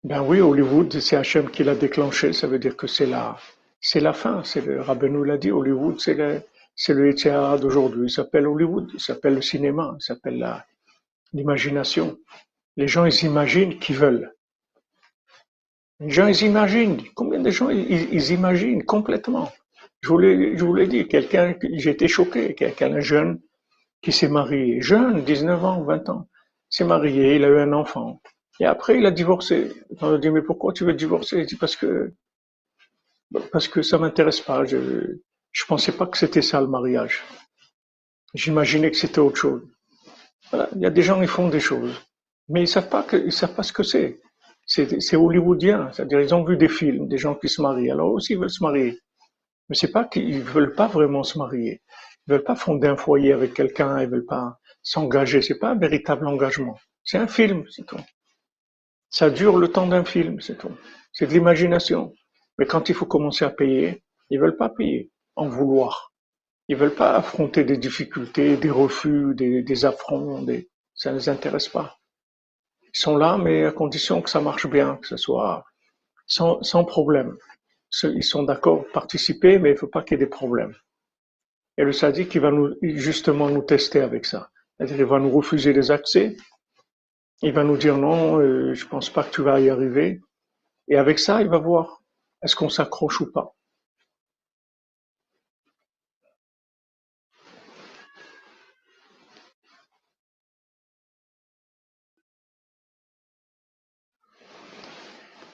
[SPEAKER 1] Ben oui, Hollywood, c'est Hachem qui l'a déclenché, ça veut dire que c'est la fin. Rabbeinu l'a dit, Hollywood, c'est le Yetzer Hara d'aujourd'hui. Il s'appelle Hollywood, il s'appelle le cinéma, il s'appelle l'imagination. Les gens, ils imaginent qu'ils veulent. Les gens, ils imaginent. Combien de gens, ils imaginent complètement. Je vous l'ai dit, j'ai été choqué, quelqu'un jeune qui s'est marié, jeune, 19 ans, 20 ans, s'est marié, il a eu un enfant. Et après, il a divorcé. On a dit, mais pourquoi tu veux divorcer? Il dit, parce que ça m'intéresse pas. Je pensais pas que c'était ça le mariage. J'imaginais que c'était autre chose. Voilà. Il y a des gens qui font des choses, mais ils savent pas ce que c'est. C'est hollywoodien. C'est-à-dire, ils ont vu des films, des gens qui se marient. Alors aussi, ils veulent se marier. Mais c'est pas qu'ils veulent pas vraiment se marier. Ils veulent pas fonder un foyer avec quelqu'un. Ils veulent pas s'engager. C'est pas un véritable engagement. C'est un film, c'est tout. Ça dure le temps d'un film, c'est tout. C'est de l'imagination. Mais quand il faut commencer à payer, ils veulent pas payer, en vouloir. Ils veulent pas affronter des difficultés, des refus, des affronts, ça ne les intéresse pas. Ils sont là, mais à condition que ça marche bien, que ce soit sans problème. Ils sont d'accord de participer, mais il ne faut pas qu'il y ait des problèmes. Et le sadique, il va justement nous tester avec ça. C'est-à-dire, il va nous refuser les accès, il va nous dire non, je pense pas que tu vas y arriver. Et avec ça, il va voir est-ce qu'on s'accroche ou pas.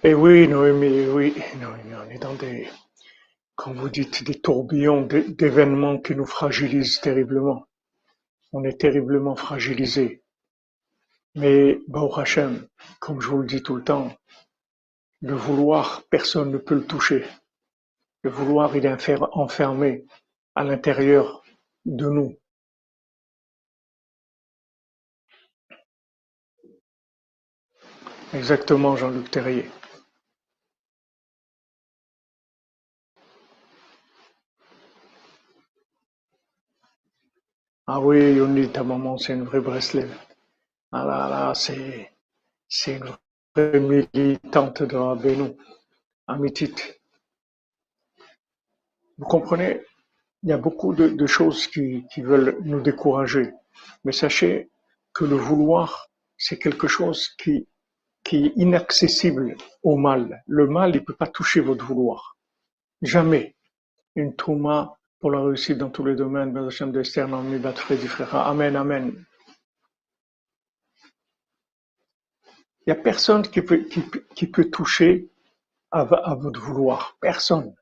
[SPEAKER 1] Et oui, Noémie, oui, Noémie, on est dans comme vous dites, des tourbillons d'événements qui nous fragilisent terriblement. On est terriblement fragilisés. Mais, Baruch Hashem, comme je vous le dis tout le temps, le vouloir, personne ne peut le toucher. Le vouloir, il est enfermé à l'intérieur de nous. Exactement, Jean-Luc Terrier. Ah oui, Yoni, ta maman, c'est une vraie Breslev. Ah là là, c'est une vraie militante de Rabbeinu. Amitit. Vous comprenez, il y a beaucoup de choses qui veulent nous décourager. Mais sachez que le vouloir, c'est quelque chose qui est inaccessible au mal. Le mal, il ne peut pas toucher votre vouloir. Jamais. Une touma pour la réussite dans tous les domaines. Bez Hashem d'Esther, Naomi, Bat Fredi, frère. Amen, amen. Il n'y a personne qui peut toucher à votre vouloir. Personne.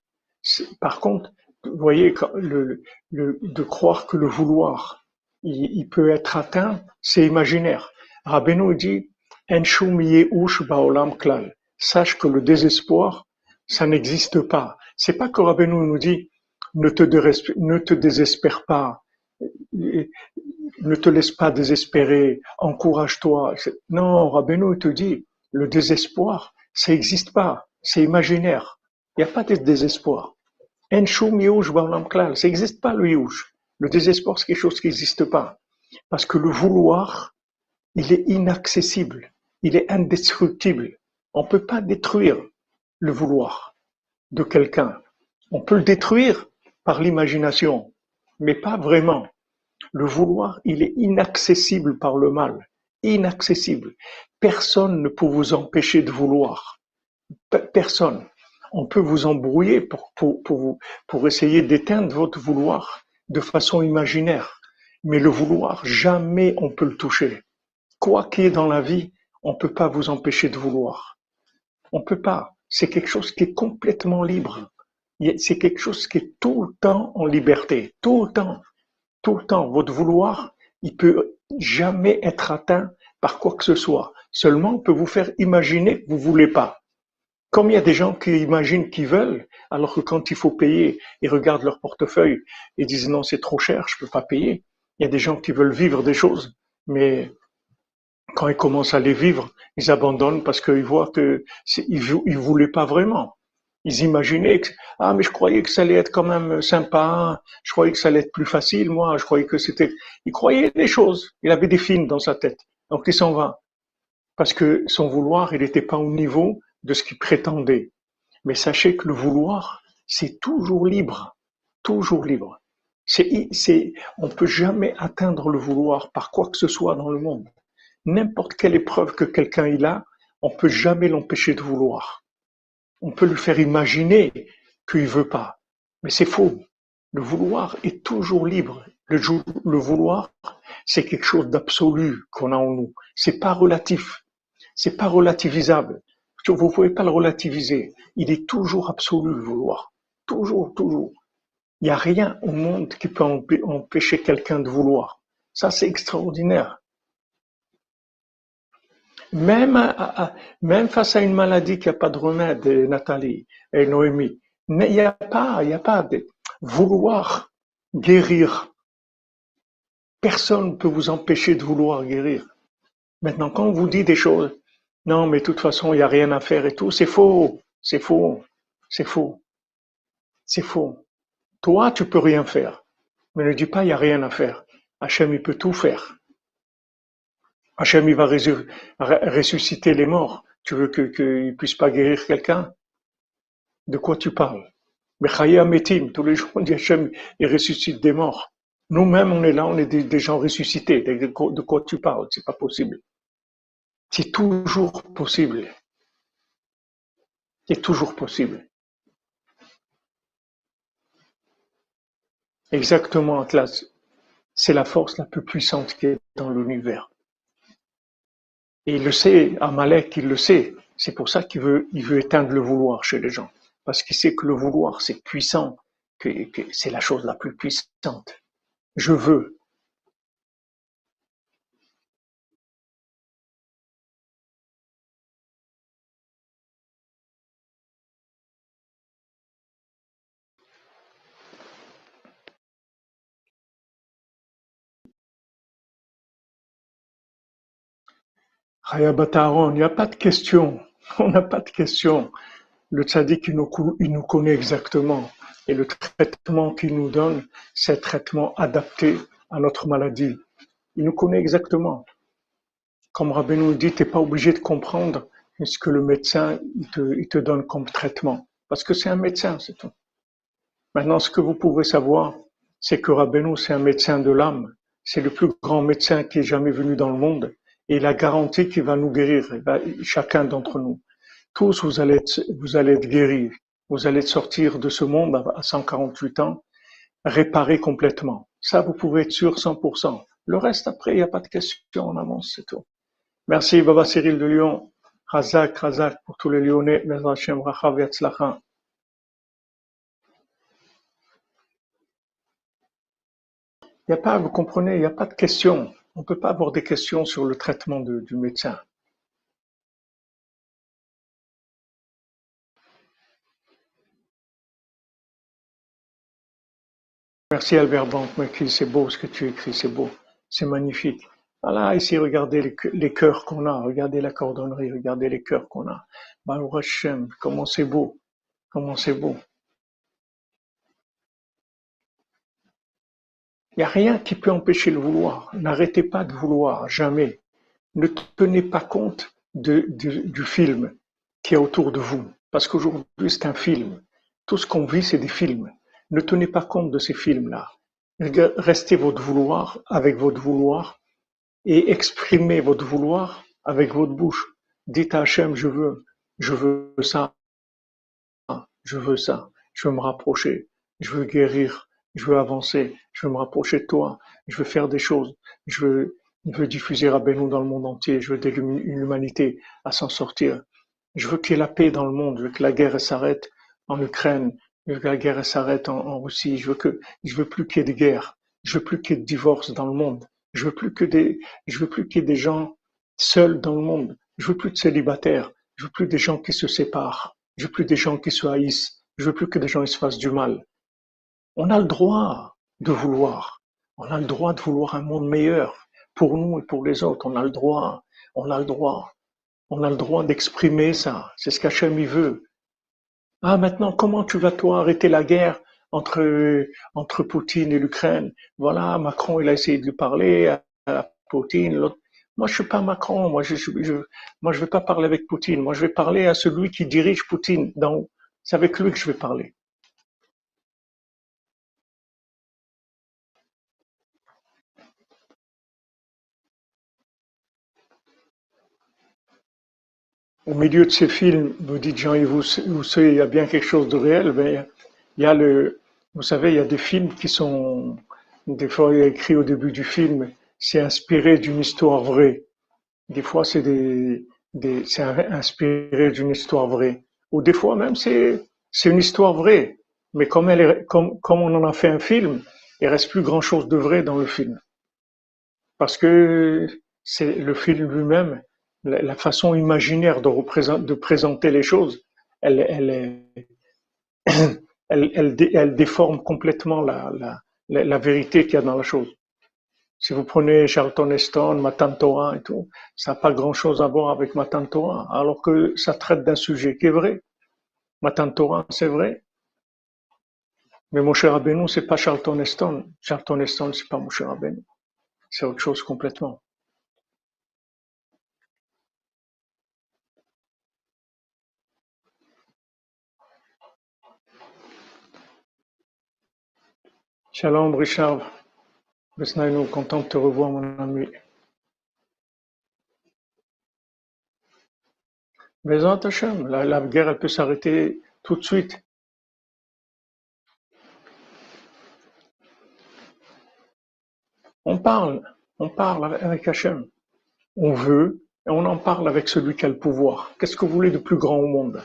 [SPEAKER 1] Par contre, vous voyez, de croire que le vouloir, il peut être atteint, c'est imaginaire. Rabbeinu dit, En shum yehush ba'olam klal. Sache que le désespoir, ça n'existe pas. C'est pas que Rabbeinu nous dit, ne te désespère pas, ne te laisse pas désespérer, encourage-toi. Non, Rabbeinu te dit, le désespoir, ça n'existe pas, c'est imaginaire. Il n'y a pas de désespoir. En shum yush ba'olam klal, ça n'existe pas le yush. Le désespoir, c'est quelque chose qui n'existe pas. Parce que le vouloir, il est inaccessible, il est indestructible. On ne peut pas détruire le vouloir de quelqu'un. On peut le détruire par l'imagination, mais pas vraiment. Le vouloir, il est inaccessible par le mal. Inaccessible. Personne ne peut vous empêcher de vouloir. Personne. On peut vous embrouiller pour essayer d'éteindre votre vouloir de façon imaginaire. Mais le vouloir, jamais on peut le toucher. Quoi qu'il y ait dans la vie, on ne peut pas vous empêcher de vouloir. On ne peut pas. C'est quelque chose qui est complètement libre. C'est quelque chose qui est tout le temps en liberté. Tout le temps. Tout le temps. Votre vouloir, il peut jamais être atteint par quoi que ce soit. Seulement, on peut vous faire imaginer que vous voulez pas. Comme il y a des gens qui imaginent qu'ils veulent, alors que quand il faut payer, ils regardent leur portefeuille et disent non, c'est trop cher, je peux pas payer. Il y a des gens qui veulent vivre des choses, mais quand ils commencent à les vivre, ils abandonnent parce qu'ils voient que ils voulaient pas vraiment. Ils imaginaient que ah mais je croyais que ça allait être quand même sympa, je croyais que ça allait être plus facile, moi, je croyais que c'était. Il croyait des choses. Il avait des films dans sa tête, donc il s'en va parce que son vouloir, il n'était pas au niveau de ce qu'il prétendait. Mais sachez que le vouloir, c'est toujours libre, toujours libre. On peut jamais atteindre le vouloir par quoi que ce soit dans le monde. N'importe quelle épreuve que quelqu'un il a, on peut jamais l'empêcher de vouloir. On peut lui faire imaginer qu'il veut pas, mais c'est faux. Le vouloir est toujours libre. Le vouloir, c'est quelque chose d'absolu qu'on a en nous. C'est pas relatif. C'est pas relativisable. Vous pouvez pas le relativiser. Il est toujours absolu, le vouloir. Toujours, toujours. Il n'y a rien au monde qui peut empêcher quelqu'un de vouloir. Ça, c'est extraordinaire. Même face à une maladie qui n'a pas de remède, Nathalie et Noémie, il y a pas de vouloir guérir. Personne ne peut vous empêcher de vouloir guérir. Maintenant, quand on vous dit des choses, non, mais de toute façon, il n'y a rien à faire et tout, c'est faux, c'est faux, c'est faux, c'est faux. Toi, tu peux rien faire. Mais ne dis pas, il n'y a rien à faire. Hachem, il peut tout faire. Hachem, il va ressusciter les morts. Tu veux qu'il puisse pas guérir quelqu'un? De quoi tu parles? Mais Chaya Metim, tous les jours, on dit Hachem, il ressuscite des morts. Nous-mêmes, on est là, on est des gens ressuscités. De quoi tu parles? C'est pas possible. C'est toujours possible. C'est toujours possible. Exactement, Atlas. C'est la force la plus puissante qui est dans l'univers. Et il le sait, Amalek, il le sait. C'est pour ça qu'il veut éteindre le vouloir chez les gens. Parce qu'il sait que le vouloir, c'est puissant, que c'est la chose la plus puissante. Je veux. Hayabataron, il n'y a pas de question. On n'a pas de question. Le tzaddik, il nous connaît exactement. Et le traitement qu'il nous donne, c'est un traitement adapté à notre maladie. Il nous connaît exactement. Comme Rabbeinu nous dit, tu n'es pas obligé de comprendre ce que le médecin il te donne comme traitement. Parce que c'est un médecin, c'est tout. Maintenant, ce que vous pouvez savoir, c'est que Rabbeinu, c'est un médecin de l'âme. C'est le plus grand médecin qui est jamais venu dans le monde. Et il a garanti qu'il va nous guérir, chacun d'entre nous. Tous, vous allez être guéris. Vous allez sortir de ce monde à 148 ans, réparé complètement. Ça, vous pouvez être sûr 100%. Le reste, après, il n'y a pas de question, on avance, c'est tout. Merci, Baba Cyril de Lyon. Razak, Razak pour tous les Lyonnais. Bezrat Hashem, Bracha v'Yatzlacha. Il y a pas, vous comprenez, il n'y a pas de question. On ne peut pas avoir des questions sur le traitement du médecin. Merci Albert Banque, c'est beau ce que tu écris, c'est beau, c'est magnifique. Voilà, ici, regardez les cœurs qu'on a, regardez la cordonnerie, regardez les cœurs qu'on a. Baruch Hashem, comment c'est beau, comment c'est beau. Il n'y a rien qui peut empêcher le vouloir. N'arrêtez pas de vouloir, jamais. Ne tenez pas compte du film qui est autour de vous. Parce qu'aujourd'hui, c'est un film. Tout ce qu'on vit, c'est des films. Ne tenez pas compte de ces films-là. Restez votre vouloir avec votre vouloir et exprimez votre vouloir avec votre bouche. Dites à Hachem, je veux ça, je veux ça, je veux me rapprocher, je veux guérir, je veux avancer, je veux me rapprocher de toi, je veux faire des choses, je veux diffuser Rabbeinu dans le monde entier, je veux aider l'humanité à s'en sortir. Je veux qu'il y ait la paix dans le monde, je veux que la guerre s'arrête en Ukraine, je veux que la guerre s'arrête en Russie, je veux plus qu'il y ait de guerre, je veux plus qu'il y ait de divorce dans le monde, je veux plus qu'il y ait des gens seuls dans le monde, je veux plus de célibataires, je veux plus des gens qui se séparent, je veux plus des gens qui se haïssent, je veux plus que des gens ils se fassent du mal. On a le droit de vouloir, on a le droit de vouloir un monde meilleur pour nous et pour les autres, on a le droit, on a le droit. On a le droit d'exprimer ça. C'est ce qu'Hachem il veut. Ah, maintenant, comment tu vas toi arrêter la guerre entre Poutine et l'Ukraine? Voilà, Macron, il a essayé de lui parler à Poutine. L'autre. Moi, je suis pas Macron. Moi, je vais pas parler avec Poutine. Moi, je vais parler à celui qui dirige Poutine d'en haut. C'est avec lui que je vais parler. Au milieu de ces films, vous dites Jean-Yves, vous savez, il y a bien quelque chose de réel, mais il y a vous savez, il y a des films qui sont, des fois, il y a écrit au début du film, c'est inspiré d'une histoire vraie. Des fois, c'est inspiré d'une histoire vraie. Ou des fois même, c'est une histoire vraie. Mais comme on en a fait un film, il reste plus grand chose de vrai dans le film. Parce que c'est le film lui-même, la façon imaginaire de présenter les choses, elle, elle, elle déforme complètement la vérité qu'il y a dans la chose. Si vous prenez Charlton Heston, Matan Torah et tout, ça n'a pas grand-chose à voir avec Matan Torah, alors que ça traite d'un sujet qui est vrai. Matan Torah, c'est vrai, mais Moshe Rabbeinu, c'est pas Charlton Heston. Charlton Heston, c'est pas Moshe Rabbeinu. C'est autre chose complètement. Shalom Richard, Besnaïnou, content de te revoir mon ami. Bezat Hashem, la guerre elle peut s'arrêter tout de suite. On parle, on parle avec Hashem. On veut et on en parle avec celui qui a le pouvoir. Qu'est-ce que vous voulez de plus grand au monde?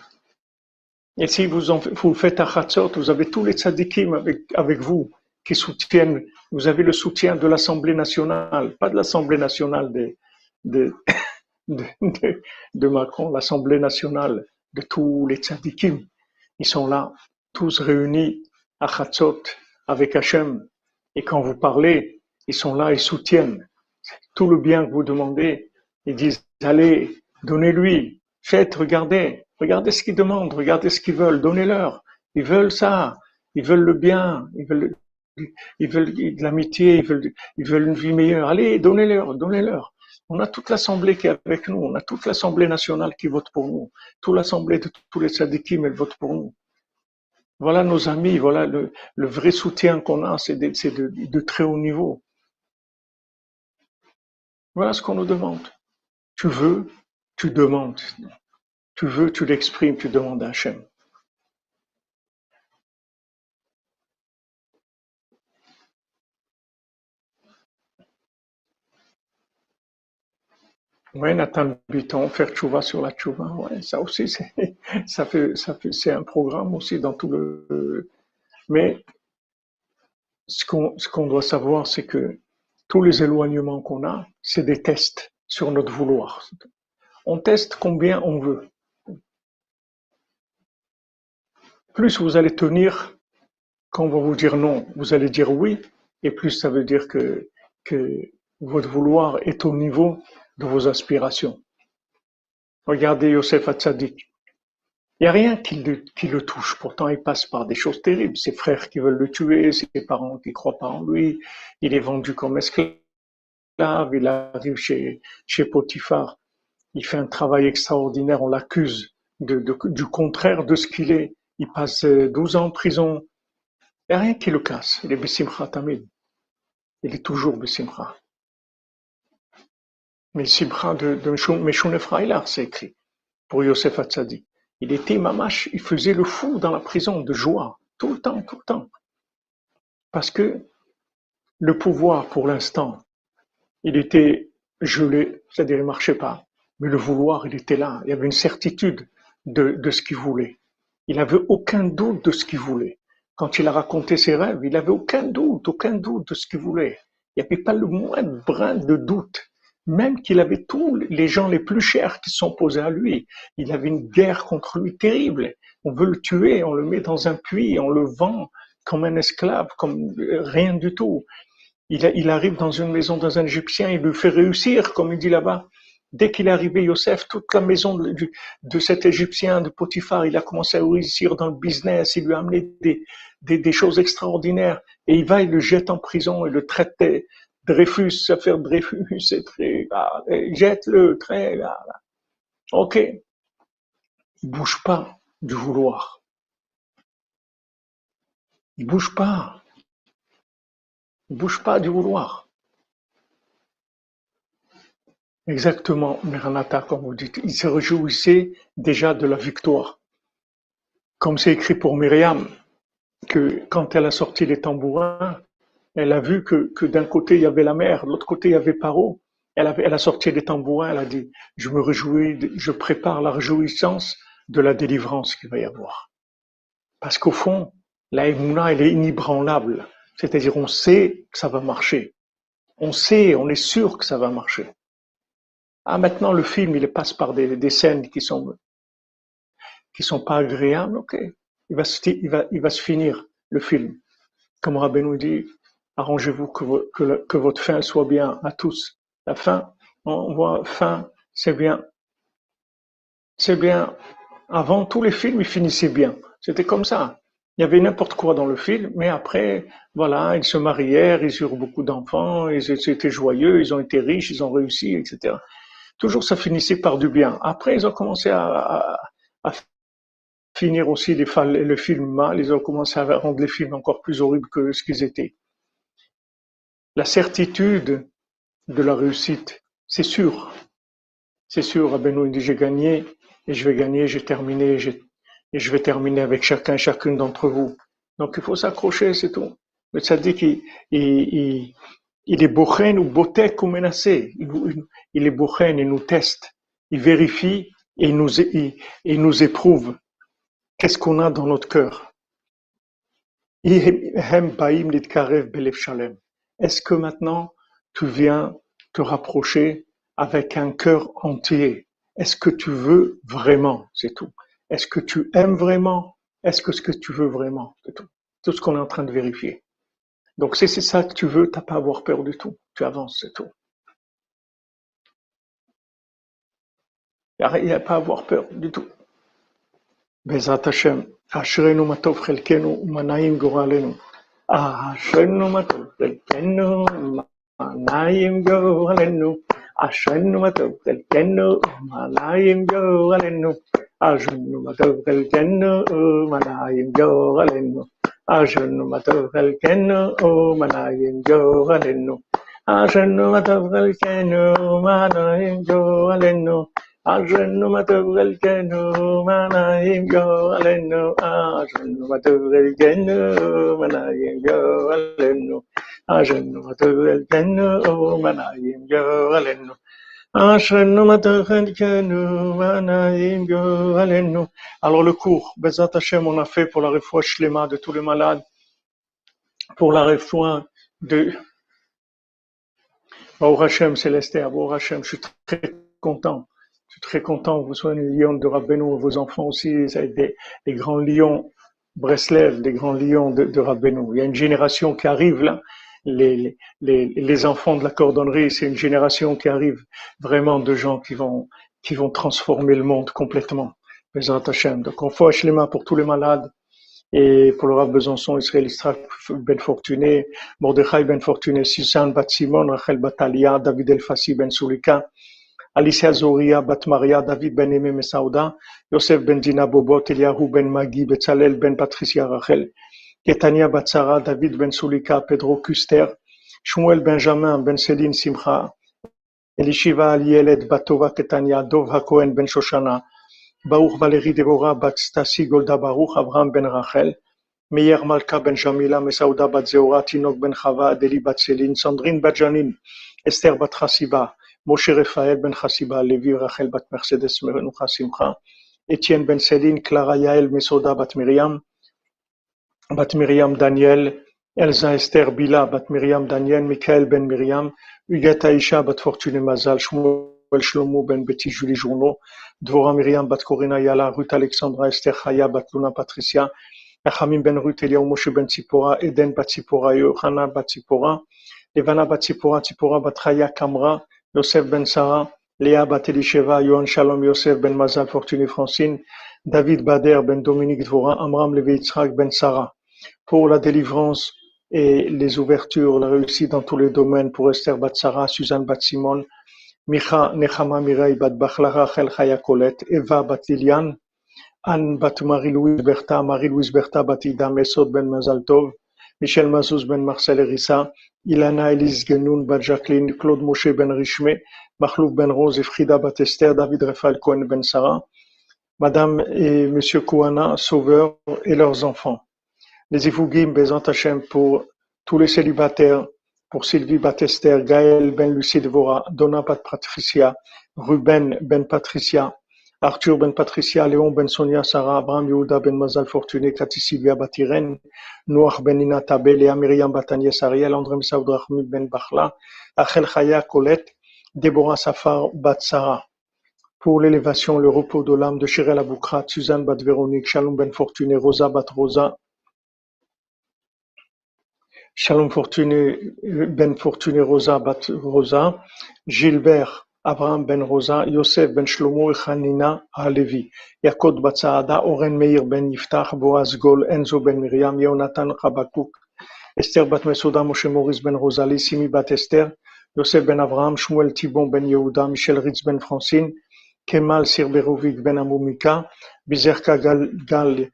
[SPEAKER 1] Et si vous faites à Chatzot, vous avez tous les tzadikim avec vous qui soutiennent. Vous avez le soutien de l'Assemblée nationale, pas de l'Assemblée nationale de, de Macron, l'Assemblée nationale de tous les tzadikim. Ils sont là, tous réunis à Chatzot avec Hachem. Et quand vous parlez, ils sont là, ils soutiennent tout le bien que vous demandez. Ils disent, allez, donnez-lui, faites, regardez ce qu'ils demandent, regardez ce qu'ils veulent, donnez-leur. Ils veulent ça, ils veulent le bien, ils veulent de l'amitié, ils veulent une vie meilleure. Allez, donnez-leur. On a toute l'Assemblée qui est avec nous, on a toute l'Assemblée nationale qui vote pour nous, toute l'Assemblée de tous les tzadikim, elle vote pour nous. Voilà nos amis, voilà le vrai soutien qu'on a, c'est de très haut niveau. Voilà ce qu'on nous demande. Tu veux, tu demandes. Tu veux, tu l'exprimes, tu demandes à Hachem. Ouais, Nathan Bitton, faire tchouva sur la tchouva, ouais, ça aussi, c'est un programme aussi dans tout le. Mais ce qu'on doit savoir, c'est que tous les éloignements qu'on a, c'est des tests sur notre vouloir. On teste combien on veut. Plus vous allez tenir, quand on va vous dire non, vous allez dire oui, et plus ça veut dire que votre vouloir est au niveau de vos aspirations. Regardez Yosef Hatzadik. Il n'y a rien qui le touche. Pourtant, il passe par des choses terribles. Ses frères qui veulent le tuer, ses parents qui ne croient pas en lui. Il est vendu comme esclave. Il arrive chez Potiphar. Il fait un travail extraordinaire. On l'accuse du contraire de ce qu'il est. Il passe 12 ans en prison. Il n'y a rien qui le casse. Il est Bessimcha Tamid. Il est toujours Bessimcha. Mais Simcha de Meshon Ephraïla, c'est écrit pour Yosef Hatzadik. Il était mamash, il faisait le fou dans la prison de joie, tout le temps. Parce que le pouvoir, pour l'instant, il était gelé, c'est-à-dire il ne marchait pas. Mais le vouloir, il était là. Il y avait une certitude de ce qu'il voulait. Il n'avait aucun doute de ce qu'il voulait. Quand il a raconté ses rêves, il n'avait aucun doute de ce qu'il voulait. Il n'y avait pas le moindre brin de doute. Même qu'il avait tous les gens les plus chers qui sont posés à lui. Il avait une guerre contre lui terrible. On veut le tuer, on le met dans un puits, on le vend comme un esclave, comme rien du tout. Il arrive dans une maison dans un Égyptien, il lui fait réussir, comme il dit là-bas. Dès qu'il est arrivé, Yosef, toute la maison de cet Égyptien, de Potiphar, il a commencé à réussir dans le business, il lui a amené des choses extraordinaires. Et il va, il le jette en prison, il le traite Dreyfus, affaire Dreyfus, c'est très, jette-le, très, ok. Il bouge pas du vouloir. Il bouge pas. Il bouge pas du vouloir. Exactement, Meranata, comme vous dites. Il se réjouissait déjà de la victoire. Comme c'est écrit pour Myriam, que quand elle a sorti les tambourins, elle a vu que d'un côté il y avait la mer, de l'autre côté il y avait Paro. Elle a sorti les tambourins, elle a dit, je me réjouis, je prépare la réjouissance de la délivrance qu'il va y avoir. Parce qu'au fond, la Emouna, elle est inébranlable. C'est-à-dire, on sait que ça va marcher. On sait, on est sûr que ça va marcher. Ah, maintenant, le film, il passe par des scènes qui sont pas agréables, ok. Il va se finir, le film. Comme Rabbeinu dit, arrangez-vous que votre fin soit bien à tous. La fin, on voit, fin, c'est bien. C'est bien. Avant, tous les films, ils finissaient bien. C'était comme ça. Il y avait n'importe quoi dans le film, mais après, voilà, ils se marièrent, ils eurent beaucoup d'enfants, ils étaient joyeux, ils ont été riches, ils ont réussi, etc. Toujours, ça finissait par du bien. Après, ils ont commencé à finir aussi le film mal, ils ont commencé à rendre les films encore plus horribles que ce qu'ils étaient. La certitude de la réussite, c'est sûr. C'est sûr, Rabbeinu il dit j'ai gagné et je vais gagner, j'ai terminé et je vais terminer avec chacun et chacune d'entre vous. Donc il faut s'accrocher, c'est tout. Le tzaddik, il est bochen ou botek ou menacé. Il est bochen, il nous teste, il vérifie et il nous éprouve. Qu'est-ce qu'on a dans notre cœur? Est-ce que maintenant tu viens te rapprocher avec un cœur entier? Est-ce que tu veux vraiment? C'est tout. Est-ce que tu aimes vraiment? Est-ce que ce que tu veux vraiment? C'est tout. Tout ce qu'on est en train de vérifier. Donc si c'est ça que tu veux, t'as pas à avoir peur du tout. Tu avances, c'est tout. Il n'y a pas à avoir peur du tout. בעזרת השם, אשרינו מה טוב חלקנו ומה נעים גורלנו. אשרינו מה טוב חלקנו ומה נעים גורלנו. אשרינו מה טוב חלקנו ומה נעים גורלנו. אשרינו מה טוב חלקנו ומה נעים גורלנו. אשרינו מה טוב חלקנו ומה נעים גורלנו. אשרינו מה טוב חלקנו ומה נעים גורלנו. אשרינו מה טוב חלקנו, מה נעים גורלנו. אשרינו מה טוב חלקנו, מה נעים גורלנו. אשרינו מה טוב חלקנו, מה נעים גורלנו. אשרינו מה טוב חלקנו, מה נעים גורלנו. Alors le cours, Bezat Hashem, on a fait pour la refoua shlema de tous les malades, pour la refoua de Baruch Hashem, Célestin, Baruch Hashem, je suis très content. Je suis très content que vous soyez les lions de Rabbeinu, vos enfants aussi, des grands lions Breslev, des grands lions de Rabbeinu. Il y a une génération qui arrive là, les enfants de la cordonnerie, c'est une génération qui arrive vraiment de gens qui vont transformer le monde complètement. Bezrat Hashem. Donc on fait Shlema pour tous les malades et pour le Rav Besançon, Israël Isaac Ben Fortuné, Mordechai Ben Fortuné, Suzanne Bat Simon, Rachel Batalia, David Elfassi Ben Soulika, Alicia Zoria, Bat Maria, David Ben Aimé Mesauda, Yosef Ben Dina Bobot, Eliyahu Ben Magi, Betzalel Ben Patricia Rachel, Ketania Bat Sarah, David Ben Soulika, Pedro Custer, Shmuel Benjamin Ben Céline Simcha, Elishiva Alieled Batova Ketania, Dov Hakohen Ben Shoshana, Baruch Valérie Devorah Bat Stasi Golda Baruch, Abraham Ben Rachel, Meir Malka Ben Jamila, Mesauda Bat Zeora, Tinok Ben Chava, Adeli Bat Céline, Sandrine Bat Janine, Esther Bat Chassiba, Moshe Raphaël Ben Chassiba, Lévi Rachel Bat Mercedes Menucha Simcha, Étienne Ben Céline, Clara Yael Mesoda Bat Myriam Daniel, Elsa Esther Bila Bat Myriam Daniel, Michael Ben Myriam, Huguette Aïcha Bat Fortuné Mazal, Shmuel Shlomo Ben Betty Julie Journeau, Dvora Myriam Bat Corina Yala, Ruth Alexandra Esther Chaya Bat Luna Patricia, Achamim Ben Ruth Eliaou Moshe Ben Tzipora, Eden Bat Tzipora, Yohana Bat Tzipora, Levana Bat Tzipora, Tzipora Bat Chaya Kamra, Yosef Ben Sarah, Léa Bat Elisheva, Yohan Shalom Yosef Ben Mazal Fortuné Francine, David Bader Ben Dominique Dvora, Amram Levi Yitzhak Ben Sarah. Pour la délivrance et les ouvertures, la réussite dans tous les domaines, pour Esther Bat Sarah, Suzanne Bat Simon, Micha Nechama Mireille Bat Bachla, Rachel Chaya Colette, Eva Bat Liliane, Anne Bat Marie-Louise Bertha Bat Ida Mesod Ben Mazal Tov, Michel Mazouz Ben Marcel Erissa, Ilana Elise Genoun Bat Jacqueline, Claude Moshe Ben Richmé, Mahlouf Ben Rose et Frida Bat Esther, David Raphaël Cohen Ben Sarah, Madame et Monsieur Kouana, Sauveur et leurs enfants. Les Ifougim Bezant Hashem pour tous les célibataires, pour Sylvie Bat Esther, Gaël Ben Lucie Devora, Donna Bat Patricia, Ruben Ben Patricia, Arthur Ben Patricia, Léon Ben Sonia, Sarah, Abraham Yehuda Ben Mazal Fortuné, Cathy Sylvia Bat Irène, Noach Ben Nina Tabé, Léa Myriam Bat Agnès Ariel, André Saoud Rahmi Ben Bachla, Achel Chaya Colette, Déborah Safar Bat Sarah. Pour l'élévation, le repos de l'âme de Shirel Aboukrat, Suzanne Bat Véronique, Shalom Ben Fortuné, Rosa Bat Rosa, Shalom Fortuné Ben Fortuné Rosa Bat Rosa, Gilbert Abraham Ben Rosa, Yosef Ben Shlomo Hanina Alevi, Yakod Bat Saada, Oren Meir Ben Yiftach, Boaz Gol, Enzo Ben Miriam, Yonatan Chabakouk, Esther Bat Mesoda, Moshe Maurice Ben Rosalie, Simi Bat Esther, Yosef Ben Abraham, Shmuel Thibon Ben Yehuda, Michel Ritz Ben Francine, Kemal Sirberovic Ben Amoumika, Bizerka Gal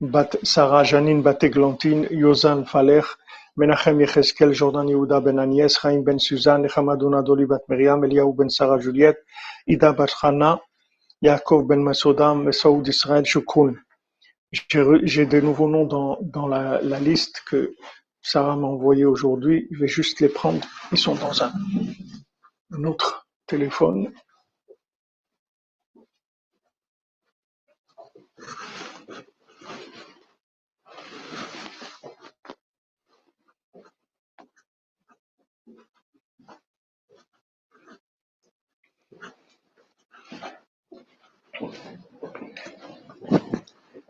[SPEAKER 1] Bat Sarah, Janine Bat Eglantine, Yozan Falech, Menachem Yecheskel, Jordan Yehuda ben Agnès, Chaim ben Suzanne, Nechama Dona Doli bat Miriam, Eliaou ben Sarah Juliette, Ida bat Chana, Yaakov ben Masodam, Saoud Israël Shukun. J'ai des nouveaux noms dans la liste que Sarah m'a envoyé aujourd'hui. Je vais juste les prendre. Ils sont dans un autre téléphone.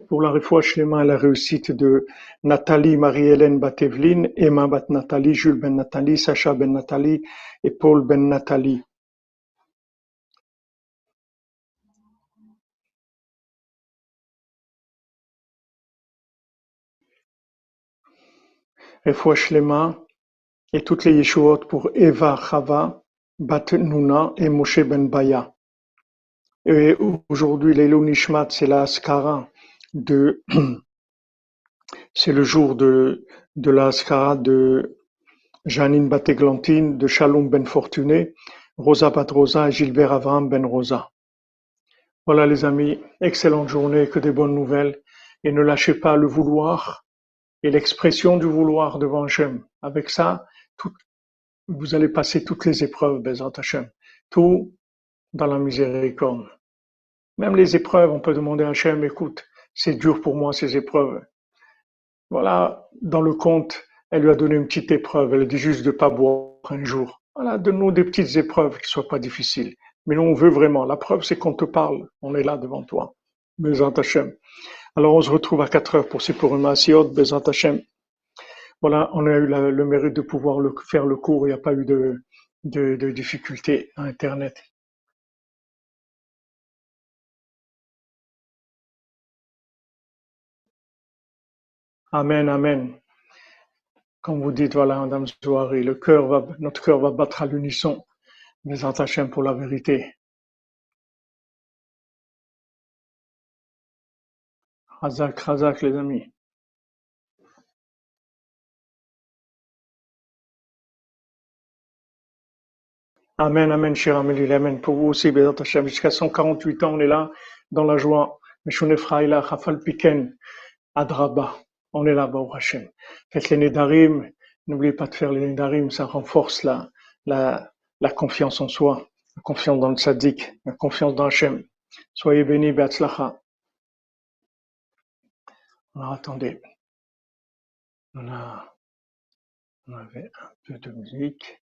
[SPEAKER 1] Pour la refoua shlema et la réussite de Nathalie Marie-Hélène Bat-Evelyne, Emma Bat-Nathalie, Jules Ben Nathalie, Sacha Ben Nathalie et Paul Ben Nathalie. Refoua shlema et toutes les yeshuot pour Eva Chava Bat Nuna et Moshe Ben Baya. Et aujourd'hui, l'Elou Nishmat, c'est la Askara de c'est le jour de la Askara de Janine Bat-Églantine, de Shalom Ben Fortuné, Rosa Bat Rosa et Gilbert Avraham Ben Rosa. Voilà les amis, excellente journée, que des bonnes nouvelles, et ne lâchez pas le vouloir et l'expression du vouloir devant Hachem. Avec ça, vous allez passer toutes les épreuves, Bezrat Hachem. Tout dans la miséricorde. Même les épreuves, on peut demander à Hachem, écoute, c'est dur pour moi ces épreuves. Voilà, dans le conte, elle lui a donné une petite épreuve, elle dit juste de ne pas boire un jour. Voilà, donne-nous des petites épreuves qui ne soient pas difficiles. Mais nous, on veut vraiment. La preuve, c'est qu'on te parle. On est là devant toi. Bezrat Hachem. Alors, on se retrouve à 4 heures pour Sipurim Maasiot, Bezrat Hachem. Voilà, on a eu le mérite de pouvoir faire le cours. Il n'y a pas eu de difficultés à Internet. Amen, amen. Comme vous dites, voilà, Madame Zouari, notre cœur va battre à l'unisson. Bezrat Hachem pour la vérité. Razak, Razak, les amis. Amen, amen, cher Amélie, amen. Pour vous aussi, Bezrat Hachem. Jusqu'à 148 ans, on est là, dans la joie. Meshune Fraïla, Chafal Piken, Adraba. On est là, Baruch Hachem. Faites les Nedarim. N'oubliez pas de faire les Nedarim. Ça renforce la confiance en soi, la confiance dans le Tzaddik, la confiance dans Hachem. Soyez bénis, Be'atzlacha. Alors, attendez. On avait un peu de musique.